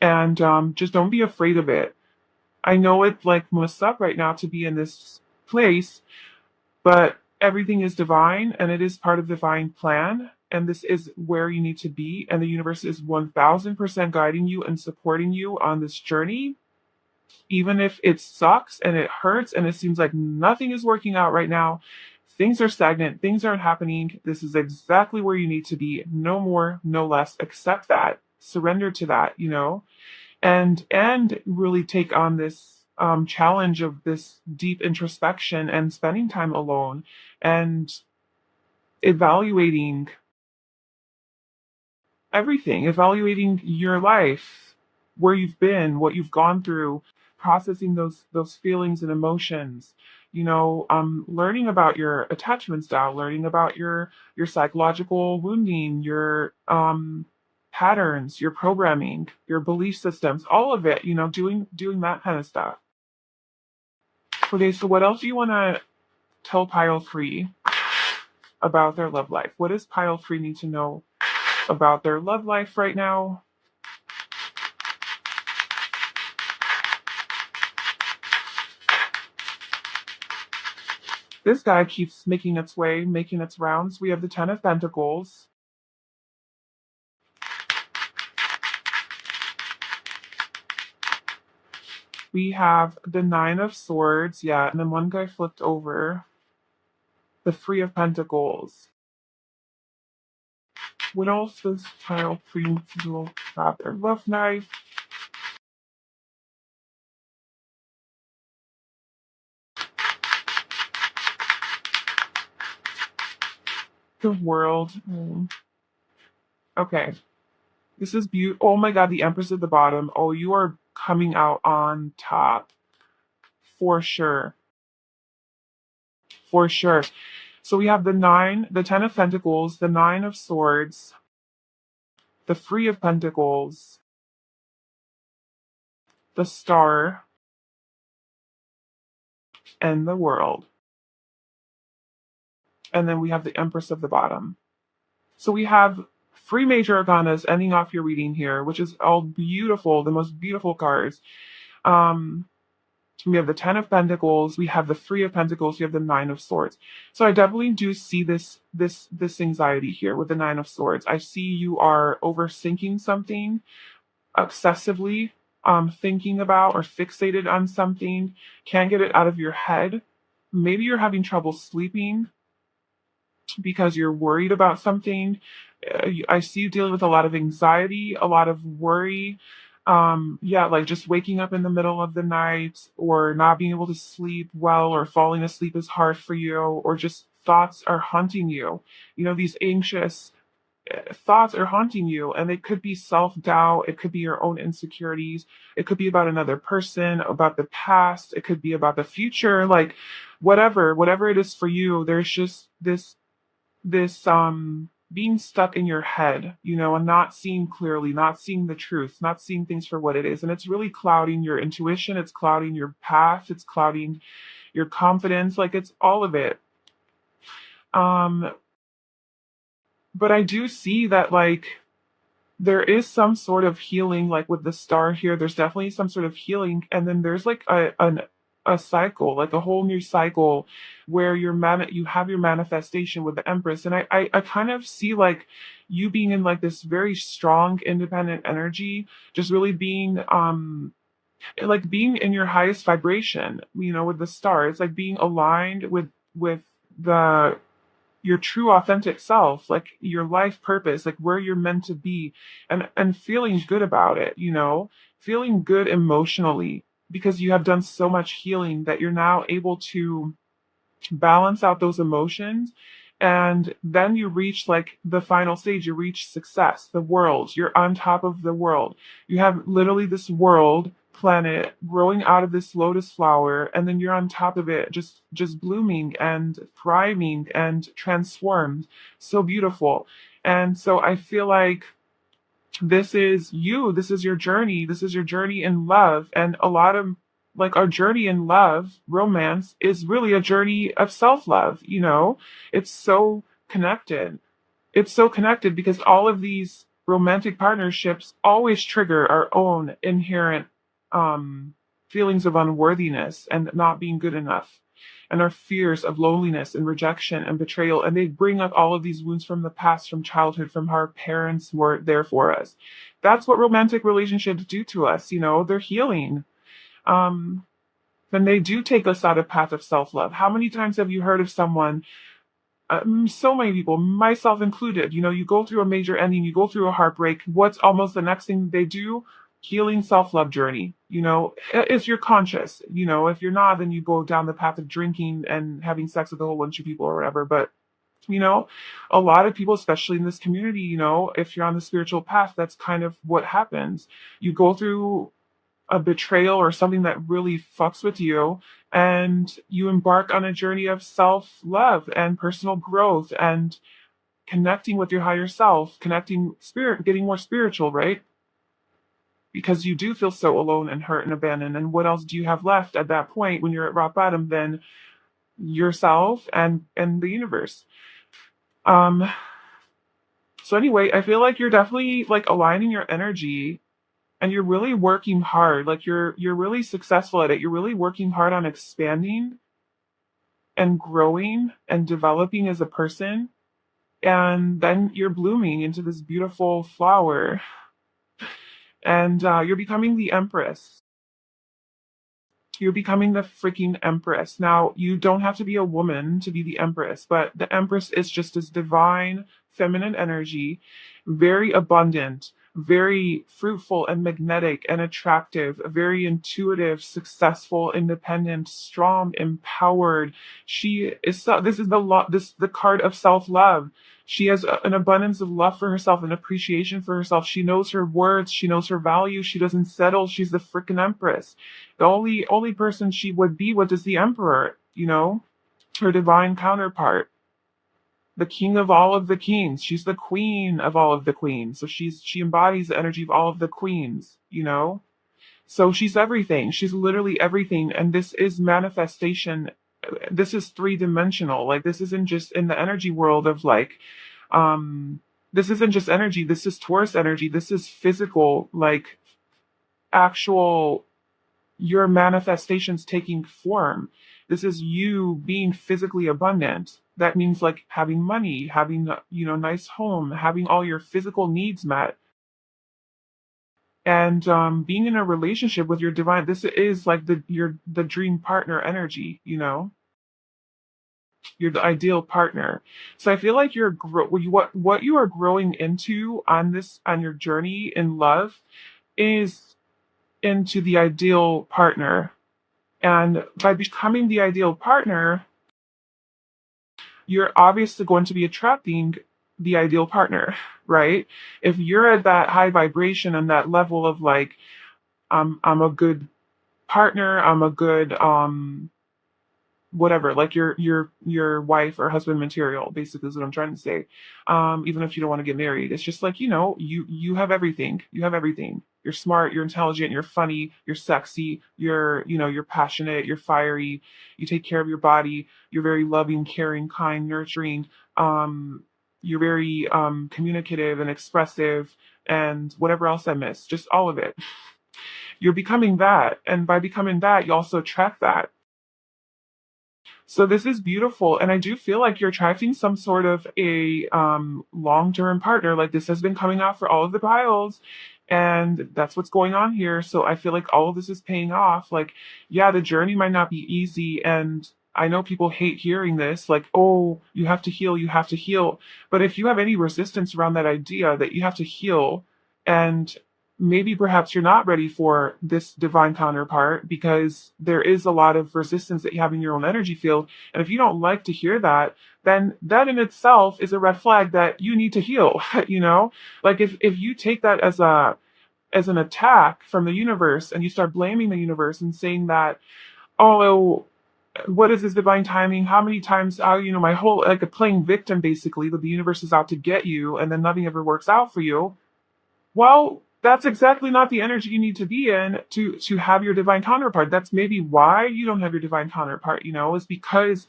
And just don't be afraid of it. I know it like must up right now to be in this place, but everything is divine and it is part of divine plan. And this is where you need to be. And the universe is 1000% guiding you and supporting you on this journey. Even if it sucks and it hurts and it seems like nothing is working out right now, things are stagnant, things aren't happening. This is exactly where you need to be. No more, no less. Accept that. Surrender to that. And really take on this challenge of this deep introspection and spending time alone and evaluating everything, evaluating your life, where you've been, what you've gone through, processing those feelings and emotions. Learning about your attachment style, learning about your psychological wounding, your patterns, your programming, your belief systems, all of it. Doing that kind of stuff. Okay, so what else do you want to tell pile three about their love life? What does pile three need to know about their love life right now? This guy keeps making its way, making its rounds. We have the Ten of Pentacles. We have the Nine of Swords, yeah, and then one guy flipped over. The Three of Pentacles. What else does pile three do about their love life? The World. Okay. This is beautiful. Oh my god, the Empress at the bottom. Oh, you are coming out on top. For sure. For sure. So we have the Ten of Pentacles, the Nine of Swords, the Three of Pentacles, the Star, and the world. And then we have the Empress of the bottom. So we have three major arcanas ending off your reading here, which is all beautiful, the most beautiful cards. Um, we have the Ten of Pentacles, we have the Three of Pentacles, we have the Nine of Swords. So I definitely do see this anxiety here with the Nine of Swords. I see you are overthinking something obsessively, thinking about or fixated on something, can't get it out of your head. Maybe you're having trouble sleeping because you're worried about something. I see you dealing with a lot of anxiety, a lot of worry. Yeah, like just waking up in the middle of the night or not being able to sleep well or falling asleep is hard for you, or just thoughts are haunting you. You know, these anxious thoughts are haunting you, and it could be self-doubt, it could be your own insecurities, it could be about another person, about the past, it could be about the future, like whatever it is for you. There's just this being stuck in your head, you know, and not seeing clearly, not seeing the truth, not seeing things for what it is. And it's really clouding your intuition, it's clouding your path, it's clouding your confidence, like it's all of it. Um, but I do see that like there is some sort of healing, like with the star here, there's definitely some sort of healing. And then there's like a cycle, like a whole new cycle where you have your manifestation with the Empress. And I kind of see like you being in like this very strong, independent energy, just really being like being in your highest vibration, you know, with the star. It's like being aligned with the your true authentic self, like your life purpose, like where you're meant to be, and feeling good about it, you know, feeling good emotionally because you have done so much healing that you're now able to balance out those emotions. And then you reach like the final stage, you reach success, the world, you're on top of the world. You have literally this world planet growing out of this lotus flower, and then you're on top of it, just blooming and thriving and transformed. So beautiful. And so I feel like this is you, this is your journey, this is your journey in love. And a lot of like our journey in love, romance, is really a journey of self-love, you know. It's so connected. It's so connected because all of these romantic partnerships always trigger our own inherent um feelings of unworthiness and not being good enough, and our fears of loneliness and rejection and betrayal. And they bring up all of these wounds from the past, from childhood, from how our parents weren't there for us. That's what romantic relationships do to us, you know, they're healing. Um, and they do take us out of path of self-love. How many times have you heard of someone, so many people, myself included, you know, you go through a major ending, you go through a heartbreak, what's almost the next thing they do? Healing self-love journey. You know, if you're conscious, you know, if you're not, then you go down the path of drinking and having sex with a whole bunch of people or whatever. But you know, a lot of people, especially in this community, you know, if you're on the spiritual path, that's kind of what happens. You go through a betrayal or something that really fucks with you, and you embark on a journey of self-love and personal growth and connecting with your higher self, connecting spirit, getting more spiritual, right? Because you do feel so alone and hurt and abandoned. And what else do you have left at that point when you're at rock bottom than yourself and the universe? Um, so anyway, I feel like you're definitely like aligning your energy, and you're really working hard. Like you're really successful at it. You're really working hard on expanding and growing and developing as a person. And then you're blooming into this beautiful flower, and you're becoming the Empress. You're becoming the freaking Empress. Now, you don't have to be a woman to be the Empress, but the Empress is just this divine feminine energy, very abundant, very fruitful and magnetic and attractive, very intuitive, successful, independent, strong, empowered. She is so, this is the card of self-love. She has an abundance of love for herself and appreciation for herself. She knows her worth. She knows her value. She doesn't settle. She's the freaking Empress. The only person she would be with is the Emperor, you know, her divine counterpart, the king of all of the kings. She's the queen of all of the queens. So she embodies the energy of all of the queens, you know? So she's everything. She's literally everything. And this is manifestation. This is three-dimensional. Like, this isn't just in the energy world of like, um, this isn't just energy. This is Taurus energy. This is physical, like actual, your manifestations taking form. This is you being physically abundant. That means like having money, having, nice home, having all your physical needs met, and being in a relationship with your divine. This is like the dream partner energy. You're the ideal partner. So I feel like what you are growing into on your journey in love is into the ideal partner. And by becoming the ideal partner, you're obviously going to be attracting the ideal partner, right? If you're at that high vibration and that level of like, I'm a good partner, I'm a good whatever, like your wife or husband material, basically is what I'm trying to say. Even if you don't want to get married, it's just like, you have everything. You have everything. You're smart, you're intelligent, you're funny, you're sexy, you're passionate, you're fiery, you take care of your body, you're very loving, caring, kind, nurturing, you're very communicative and expressive, and whatever else I missed, just all of it. You're becoming that, and by becoming that, you also attract that. So this is beautiful, and I do feel like you're attracting some sort of a long-term partner. Like, this has been coming out for all of the piles, and that's what's going on here. So I feel like all of this is paying off. Like, yeah, the journey might not be easy, and I know people hate hearing this. Like, oh, you have to heal, you have to heal. But if you have any resistance around that idea that you have to heal, and maybe perhaps you're not ready for this divine counterpart because there is a lot of resistance that you have in your own energy field. And if you don't like to hear that, then that in itself is a red flag that you need to heal, Like, if you take that as an attack from the universe, and you start blaming the universe and saying that, oh, what is this divine timing? How many times, my whole, like, a playing victim, basically, that the universe is out to get you, and then nothing ever works out for you. Well, that's exactly not the energy you need to be in to have your divine counterpart. That's maybe why you don't have your divine counterpart, is because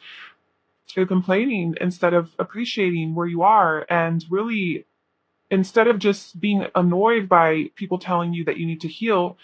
you're complaining instead of appreciating where you are, and really, instead of just being annoyed by people telling you that you need to heal,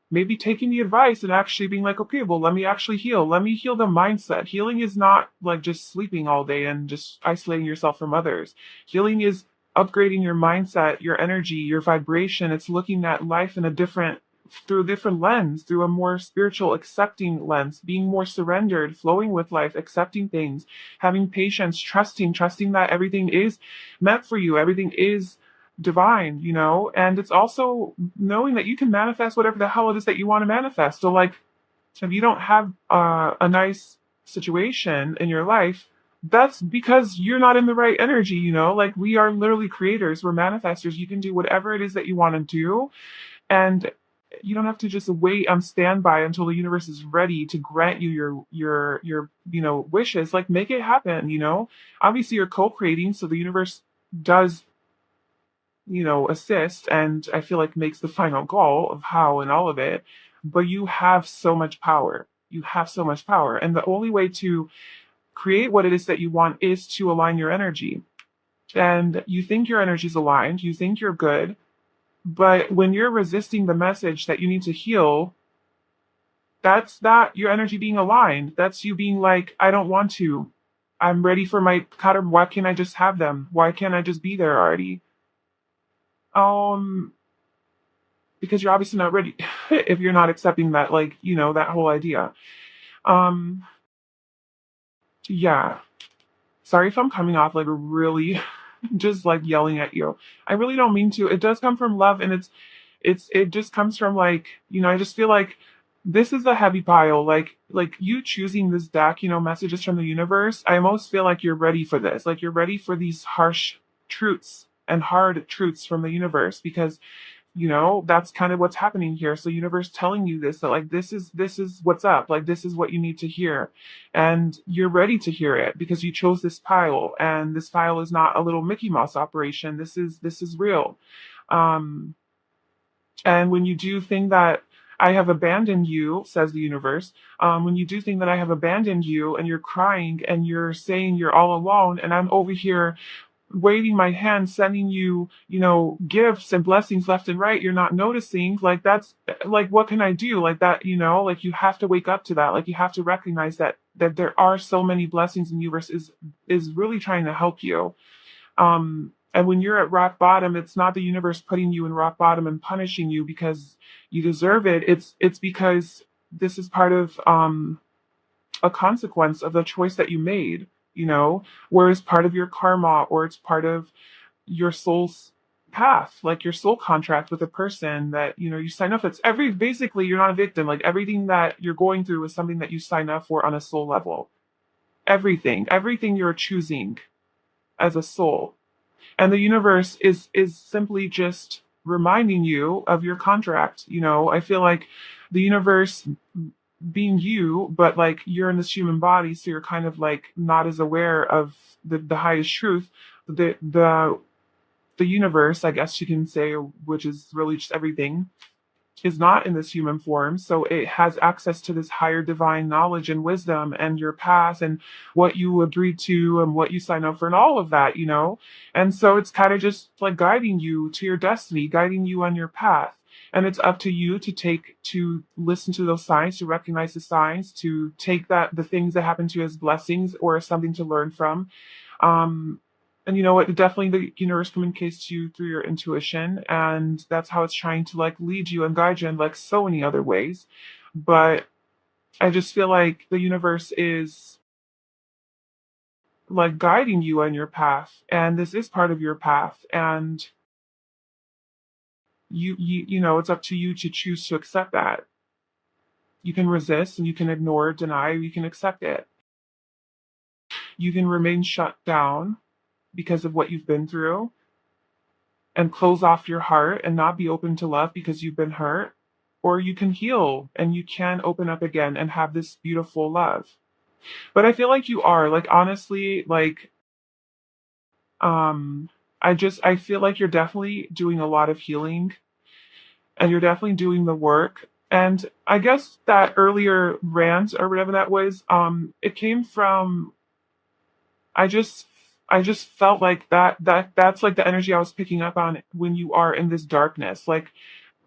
maybe taking the advice and actually being like, okay, well, let me actually heal. Let me heal the mindset. Healing is not like just sleeping all day and just isolating yourself from others. Healing is upgrading your mindset, your energy, your vibration. It's looking at life through a different lens, through a more spiritual, accepting lens, being more surrendered, flowing with life, accepting things, having patience, trusting that everything is meant for you, everything is divine, and it's also knowing that you can manifest whatever the hell it is that you want to manifest. So, like, if you don't have a nice situation in your life, that's because you're not in the right energy, Like, we are literally creators, we're manifestors. You can do whatever it is that you want to do, and you don't have to just wait on standby until the universe is ready to grant you your wishes. Like, make it happen, Obviously, you're co-creating, so the universe does assist, and I feel like makes the final call of how and all of it. But you have so much power. You have so much power. And the only way to create what it is that you want is to align your energy. And you think your energy is aligned, you think you're good, but when you're resisting the message that you need to heal, that's not your energy being aligned. That's you being like, I don't want to. I'm ready for my cutter. Why can't I just have them? Why can't I just be there already? Um, because you're obviously not ready if you're not accepting that, like, that whole idea. um yeah, sorry if I'm coming off like really just like yelling at you. I really don't mean to. It does come from love, and it just comes from like, I just feel like this is a heavy pile. Like you choosing this deck, messages from the universe, I almost feel like you're ready for this. Like, you're ready for these harsh truths and hard truths from the universe, because that's kind of what's happening here. So universe telling you this, that like, this is what's up, like, this is what you need to hear, and you're ready to hear it because you chose this pile, and this pile is not a little Mickey Mouse operation. This is real. um and when you do think that I have abandoned you, says the universe. When you do think that I have abandoned you and you're crying and you're saying you're all alone and I'm over here waving my hand, sending you, gifts and blessings left and right, you're not noticing. Like, that's like, what can I do? Like that, like, you have to wake up to that. Like, you have to recognize that there are so many blessings, and the universe is really trying to help you. And when you're at rock bottom, it's not the universe putting you in rock bottom and punishing you because you deserve it. It's because this is part of a consequence of the choice that you made, where it's part of your karma, or it's part of your soul's path, like your soul contract with a person that, you sign up. It's basically, you're not a victim. Like, everything that you're going through is something that you sign up for on a soul level. Everything you're choosing as a soul. And the universe is simply just reminding you of your contract. I feel like the universe, being you, but like, you're in this human body, so you're kind of like not as aware of the highest truth. The universe, I guess you can say, which is really just everything, is not in this human form, so it has access to this higher divine knowledge and wisdom and your past and what you agreed to and what you signed up for and all of that. And so it's kind of just like guiding you to your destiny, guiding you on your path. And it's up to you to listen to those signs, to recognize the signs, to take the things that happen to you as blessings or as something to learn from. um and you know what? Definitely the universe communicates to you through your intuition, and that's how it's trying to like lead you and guide you in like so many other ways. But I just feel like the universe is like guiding you on your path, and this is part of your path, and it's up to you to choose to accept that. You can resist and you can ignore, deny, or you can accept it. You can remain shut down because of what you've been through and close off your heart and not be open to love because you've been hurt, or you can heal and you can open up again and have this beautiful love. But I feel like you are, like, honestly, like, um I feel like you're definitely doing a lot of healing, and you're definitely doing the work. And I guess that earlier rant or whatever that was, it came from, I just I just felt like that's like the energy I was picking up on when you are in this darkness. Like,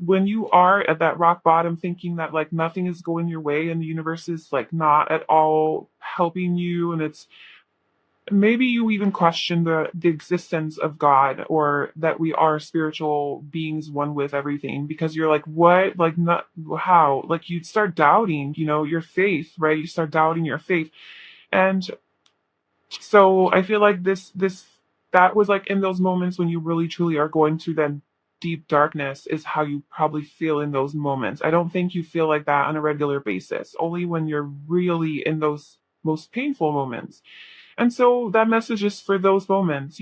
when you are at that rock bottom thinking that like nothing is going your way and the universe is like not at all helping you, and it's, maybe you even question the existence of God, or that we are spiritual beings, one with everything, because you're like, what, like, not how, like, you start doubting, your faith, right? You start doubting your faith. And so I feel like this that was like in those moments when you really truly are going through that deep darkness, is how you probably feel in those moments. I don't think you feel like that on a regular basis, only when you're really in those most painful moments. And so that message is for those moments.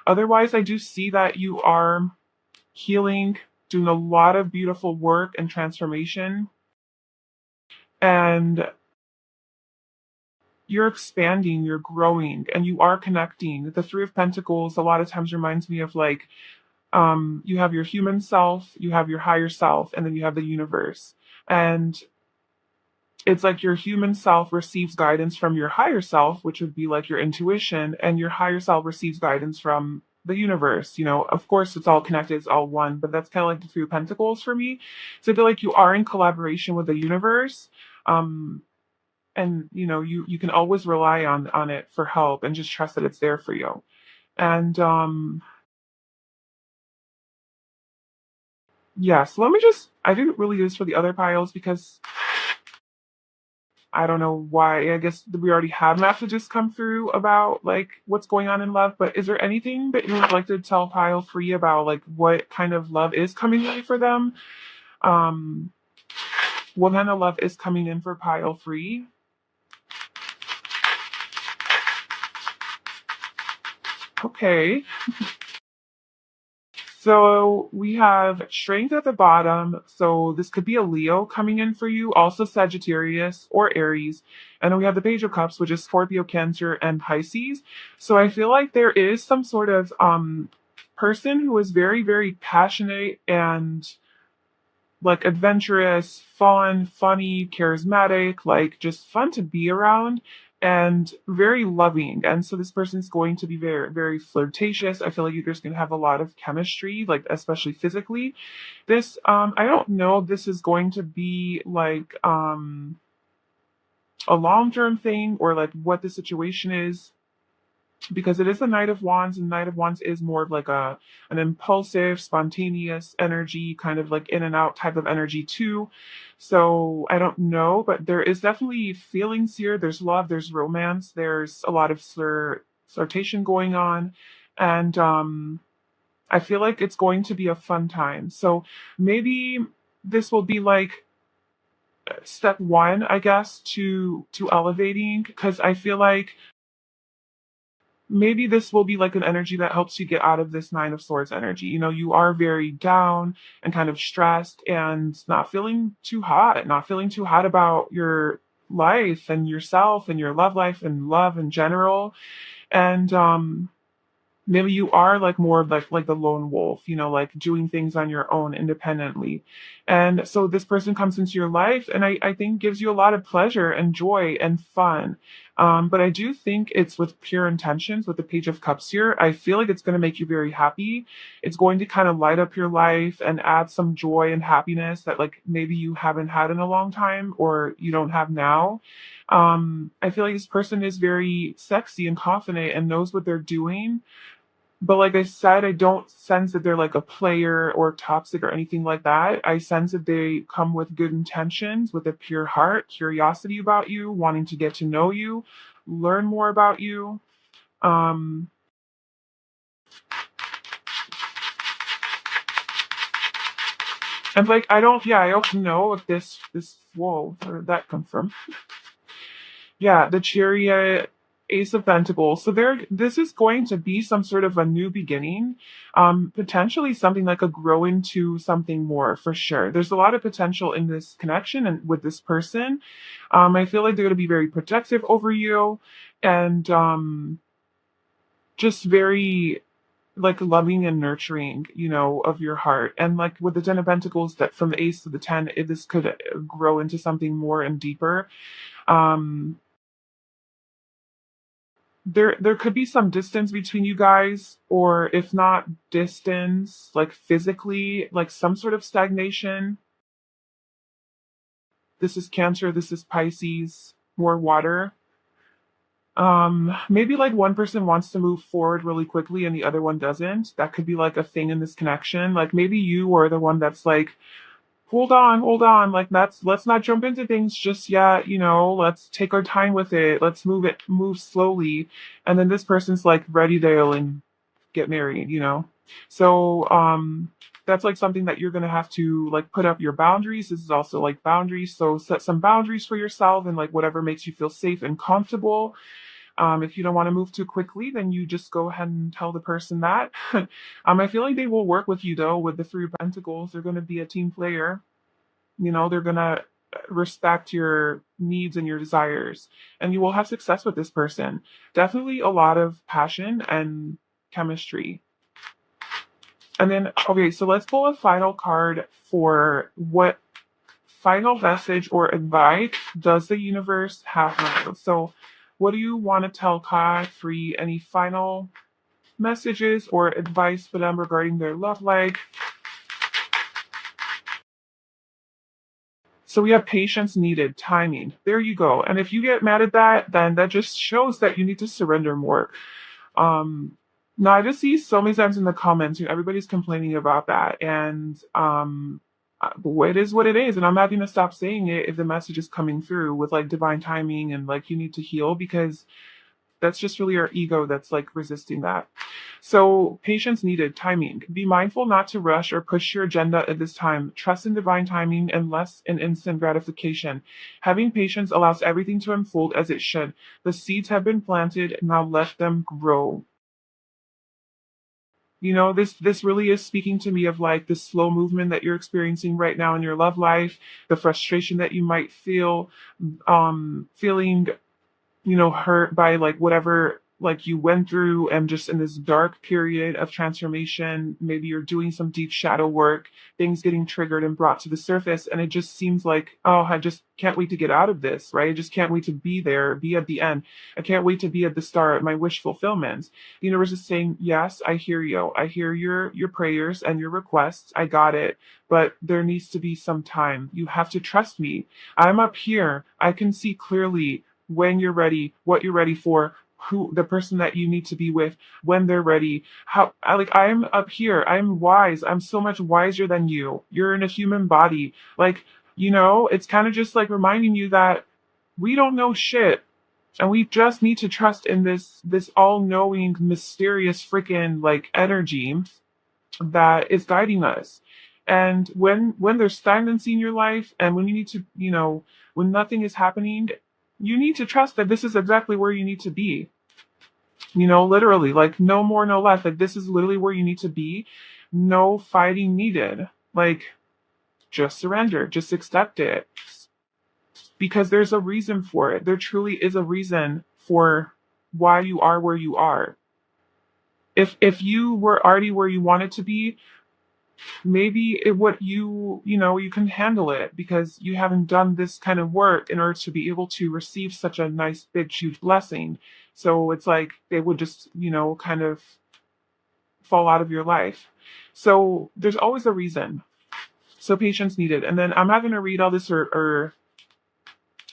Otherwise, I do see that you are healing, doing a lot of beautiful work and transformation, and you're expanding, you're growing, and you are connecting. The Three of Pentacles a lot of times reminds me of like, you have your human self, you have your higher self, and then you have the universe. And it's like your human self receives guidance from your higher self, which would be like your intuition, and your higher self receives guidance from the universe. Of course, it's all connected, it's all one, but that's kind of like the Three of Pentacles for me. So I feel like you are in collaboration with the universe. And you can always rely on it for help, and just trust that it's there for you. And yes, let me just, I didn't really use for the other piles because I don't know why. I guess we already had messages come through about like what's going on in love. But is there anything that you would like to tell pile 3 about, like what kind of love is coming in for them? um what kind of love is coming in for pile 3? Okay. So we have strength at the bottom. So this could be a Leo coming in for you, also Sagittarius or Aries. And then we have the Page of Cups, which is Scorpio, Cancer, and Pisces. So I feel like there is some sort of person who is very, very passionate and like adventurous, fun, funny, charismatic, like just fun to be around and very loving. And so this person's going to be very, very flirtatious. I feel like you're just going to have a lot of chemistry, like especially physically. This, I don't know if this is going to be like, a long-term thing or like what the situation is because it is the Knight of Wands, and Knight of Wands is more of like a an impulsive, spontaneous energy, kind of like in and out type of energy too. So I don't know, but there is definitely feelings here. There's love, there's romance, there's a lot of flirtation going on, and I feel like it's going to be a fun time. So maybe this will be like step one, I guess, to elevating because I feel like maybe this will be like an energy that helps you get out of this Nine of Swords energy. You know, you are very down and kind of stressed and not feeling too hot about your life and yourself and your love life and love in general. And maybe you are like more of like the lone wolf, you know, like doing things on your own independently. And so this person comes into your life and I think gives you a lot of pleasure and joy and fun. But I do think it's with pure intentions with the Page of Cups here. I feel like it's going to make you very happy. It's going to kind of light up your life and add some joy and happiness that like maybe you haven't had in a long time or you don't have now. I feel like this person is very sexy and confident and knows what they're doing, but like I said, I don't sense that they're like a player or toxic or anything like that. I sense that they come with good intentions, with a pure heart, curiosity about you, wanting to get to know you, learn more about you. Um, and like I don't know if whoa, where did that come from? Yeah, the Chariot, Ace of Pentacles. So this is going to be some sort of a new beginning, potentially something like a grow into something more for sure. There's a lot of potential in this connection and with this person. I feel like they're going to be very protective over you and just very like loving and nurturing, you know, of your heart. And like with the Ten of Pentacles, that from the Ace to the Ten, this could grow into something more and deeper. Um, there could be some distance between you guys, or if not distance like physically, like some sort of stagnation. This is Cancer, this is Pisces, more water. Maybe like one person wants to move forward really quickly and the other one doesn't. That could be like a thing in this connection. Like maybe you are the one that's like, hold on, like let's not jump into things just yet, you know, let's take our time with it, let's move slowly. And then this person's like ready to and get married, you know. So that's like something that you're gonna have to like put up your boundaries. This is also like boundaries. So set some boundaries for yourself and like whatever makes you feel safe and comfortable. If you don't want to move too quickly, then you just go ahead and tell the person that. I feel like they will work with you though with the Three of Pentacles. They're going to be a team player. You know, they're going to respect your needs and your desires, and you will have success with this person. Definitely a lot of passion and chemistry. And then, okay, so let's pull a final card for what final message or advice does the universe have for you? So, what do you want to tell Kai Free? Any final messages or advice for them regarding their love life? So we have patience needed, timing. There you go. And if you get mad at that, then that just shows that you need to surrender more. Um, Now I just see so many times in the comments, you know, everybody's complaining about that, and it is what it is, and I'm not going to stop saying it if the message is coming through with like divine timing and like you need to heal because that's just really our ego that's like resisting that. So, patience needed, timing. Be mindful not to rush or push your agenda at this time. Trust in divine timing and less in instant gratification. Having patience allows everything to unfold as it should. The seeds have been planted, now let them grow. You know, this really is speaking to me of like the slow movement that you're experiencing right now in your love life, the frustration that you might feel, feeling, you know, hurt by like whatever like you went through and just in this dark period of transformation. Maybe you're doing some deep shadow work, things getting triggered and brought to the surface. And it just seems like, oh, I just can't wait to get out of this, right? I just can't wait to be there, be at the end. I can't wait to be at the start, my wish fulfillment. The universe is saying, yes, I hear you. I hear your prayers and your requests. I got it. But there needs to be some time. You have to trust me. I'm up here. I can see clearly when you're ready, what you're ready for, who the person that you need to be with when they're ready. I'm up here. I'm wise. I'm so much wiser than you. You're in a human body. It's kind of just like reminding you that we don't know shit. And we just need to trust in this all-knowing, mysterious freaking like energy that is guiding us. And when there's stagnancy in your life and when you need to, when nothing is happening, you need to trust that this is exactly where you need to be. Literally, like no more, no less. Like this is literally where you need to be. No fighting needed. Like just surrender, just accept it. Because there's a reason for it. There truly is a reason for why you are where you are. If you were already where you wanted to be, maybe it would you can handle it because you haven't done this kind of work in order to be able to receive such a nice big huge blessing. So it's like they would just kind of fall out of your life. So there's always a reason. So patience needed. And then I'm not going to read all this or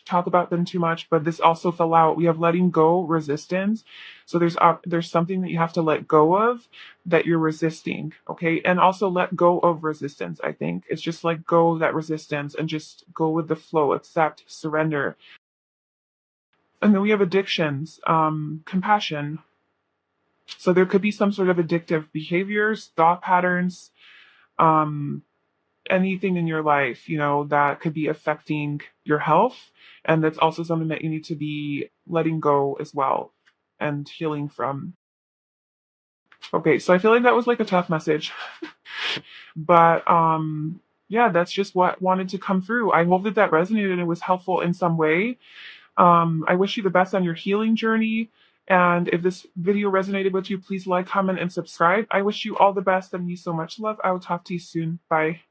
talk about them too much, but this also fell out. We have letting go, resistance. So there's something that you have to let go of that you're resisting, okay? And also let go of resistance. I think it's just let go of that resistance and just go with the flow, accept, surrender. And then we have addictions, compassion. So there could be some sort of addictive behaviors, thought patterns, um, anything in your life, that could be affecting your health. And that's also something that you need to be letting go as well and healing from. Okay, so I feel like that was like a tough message. But yeah, that's just what wanted to come through. I hope that resonated and it was helpful in some way. I wish you the best on your healing journey. And if this video resonated with you, please like, comment, and subscribe. I wish you all the best and you so much love. I will talk to you soon. Bye.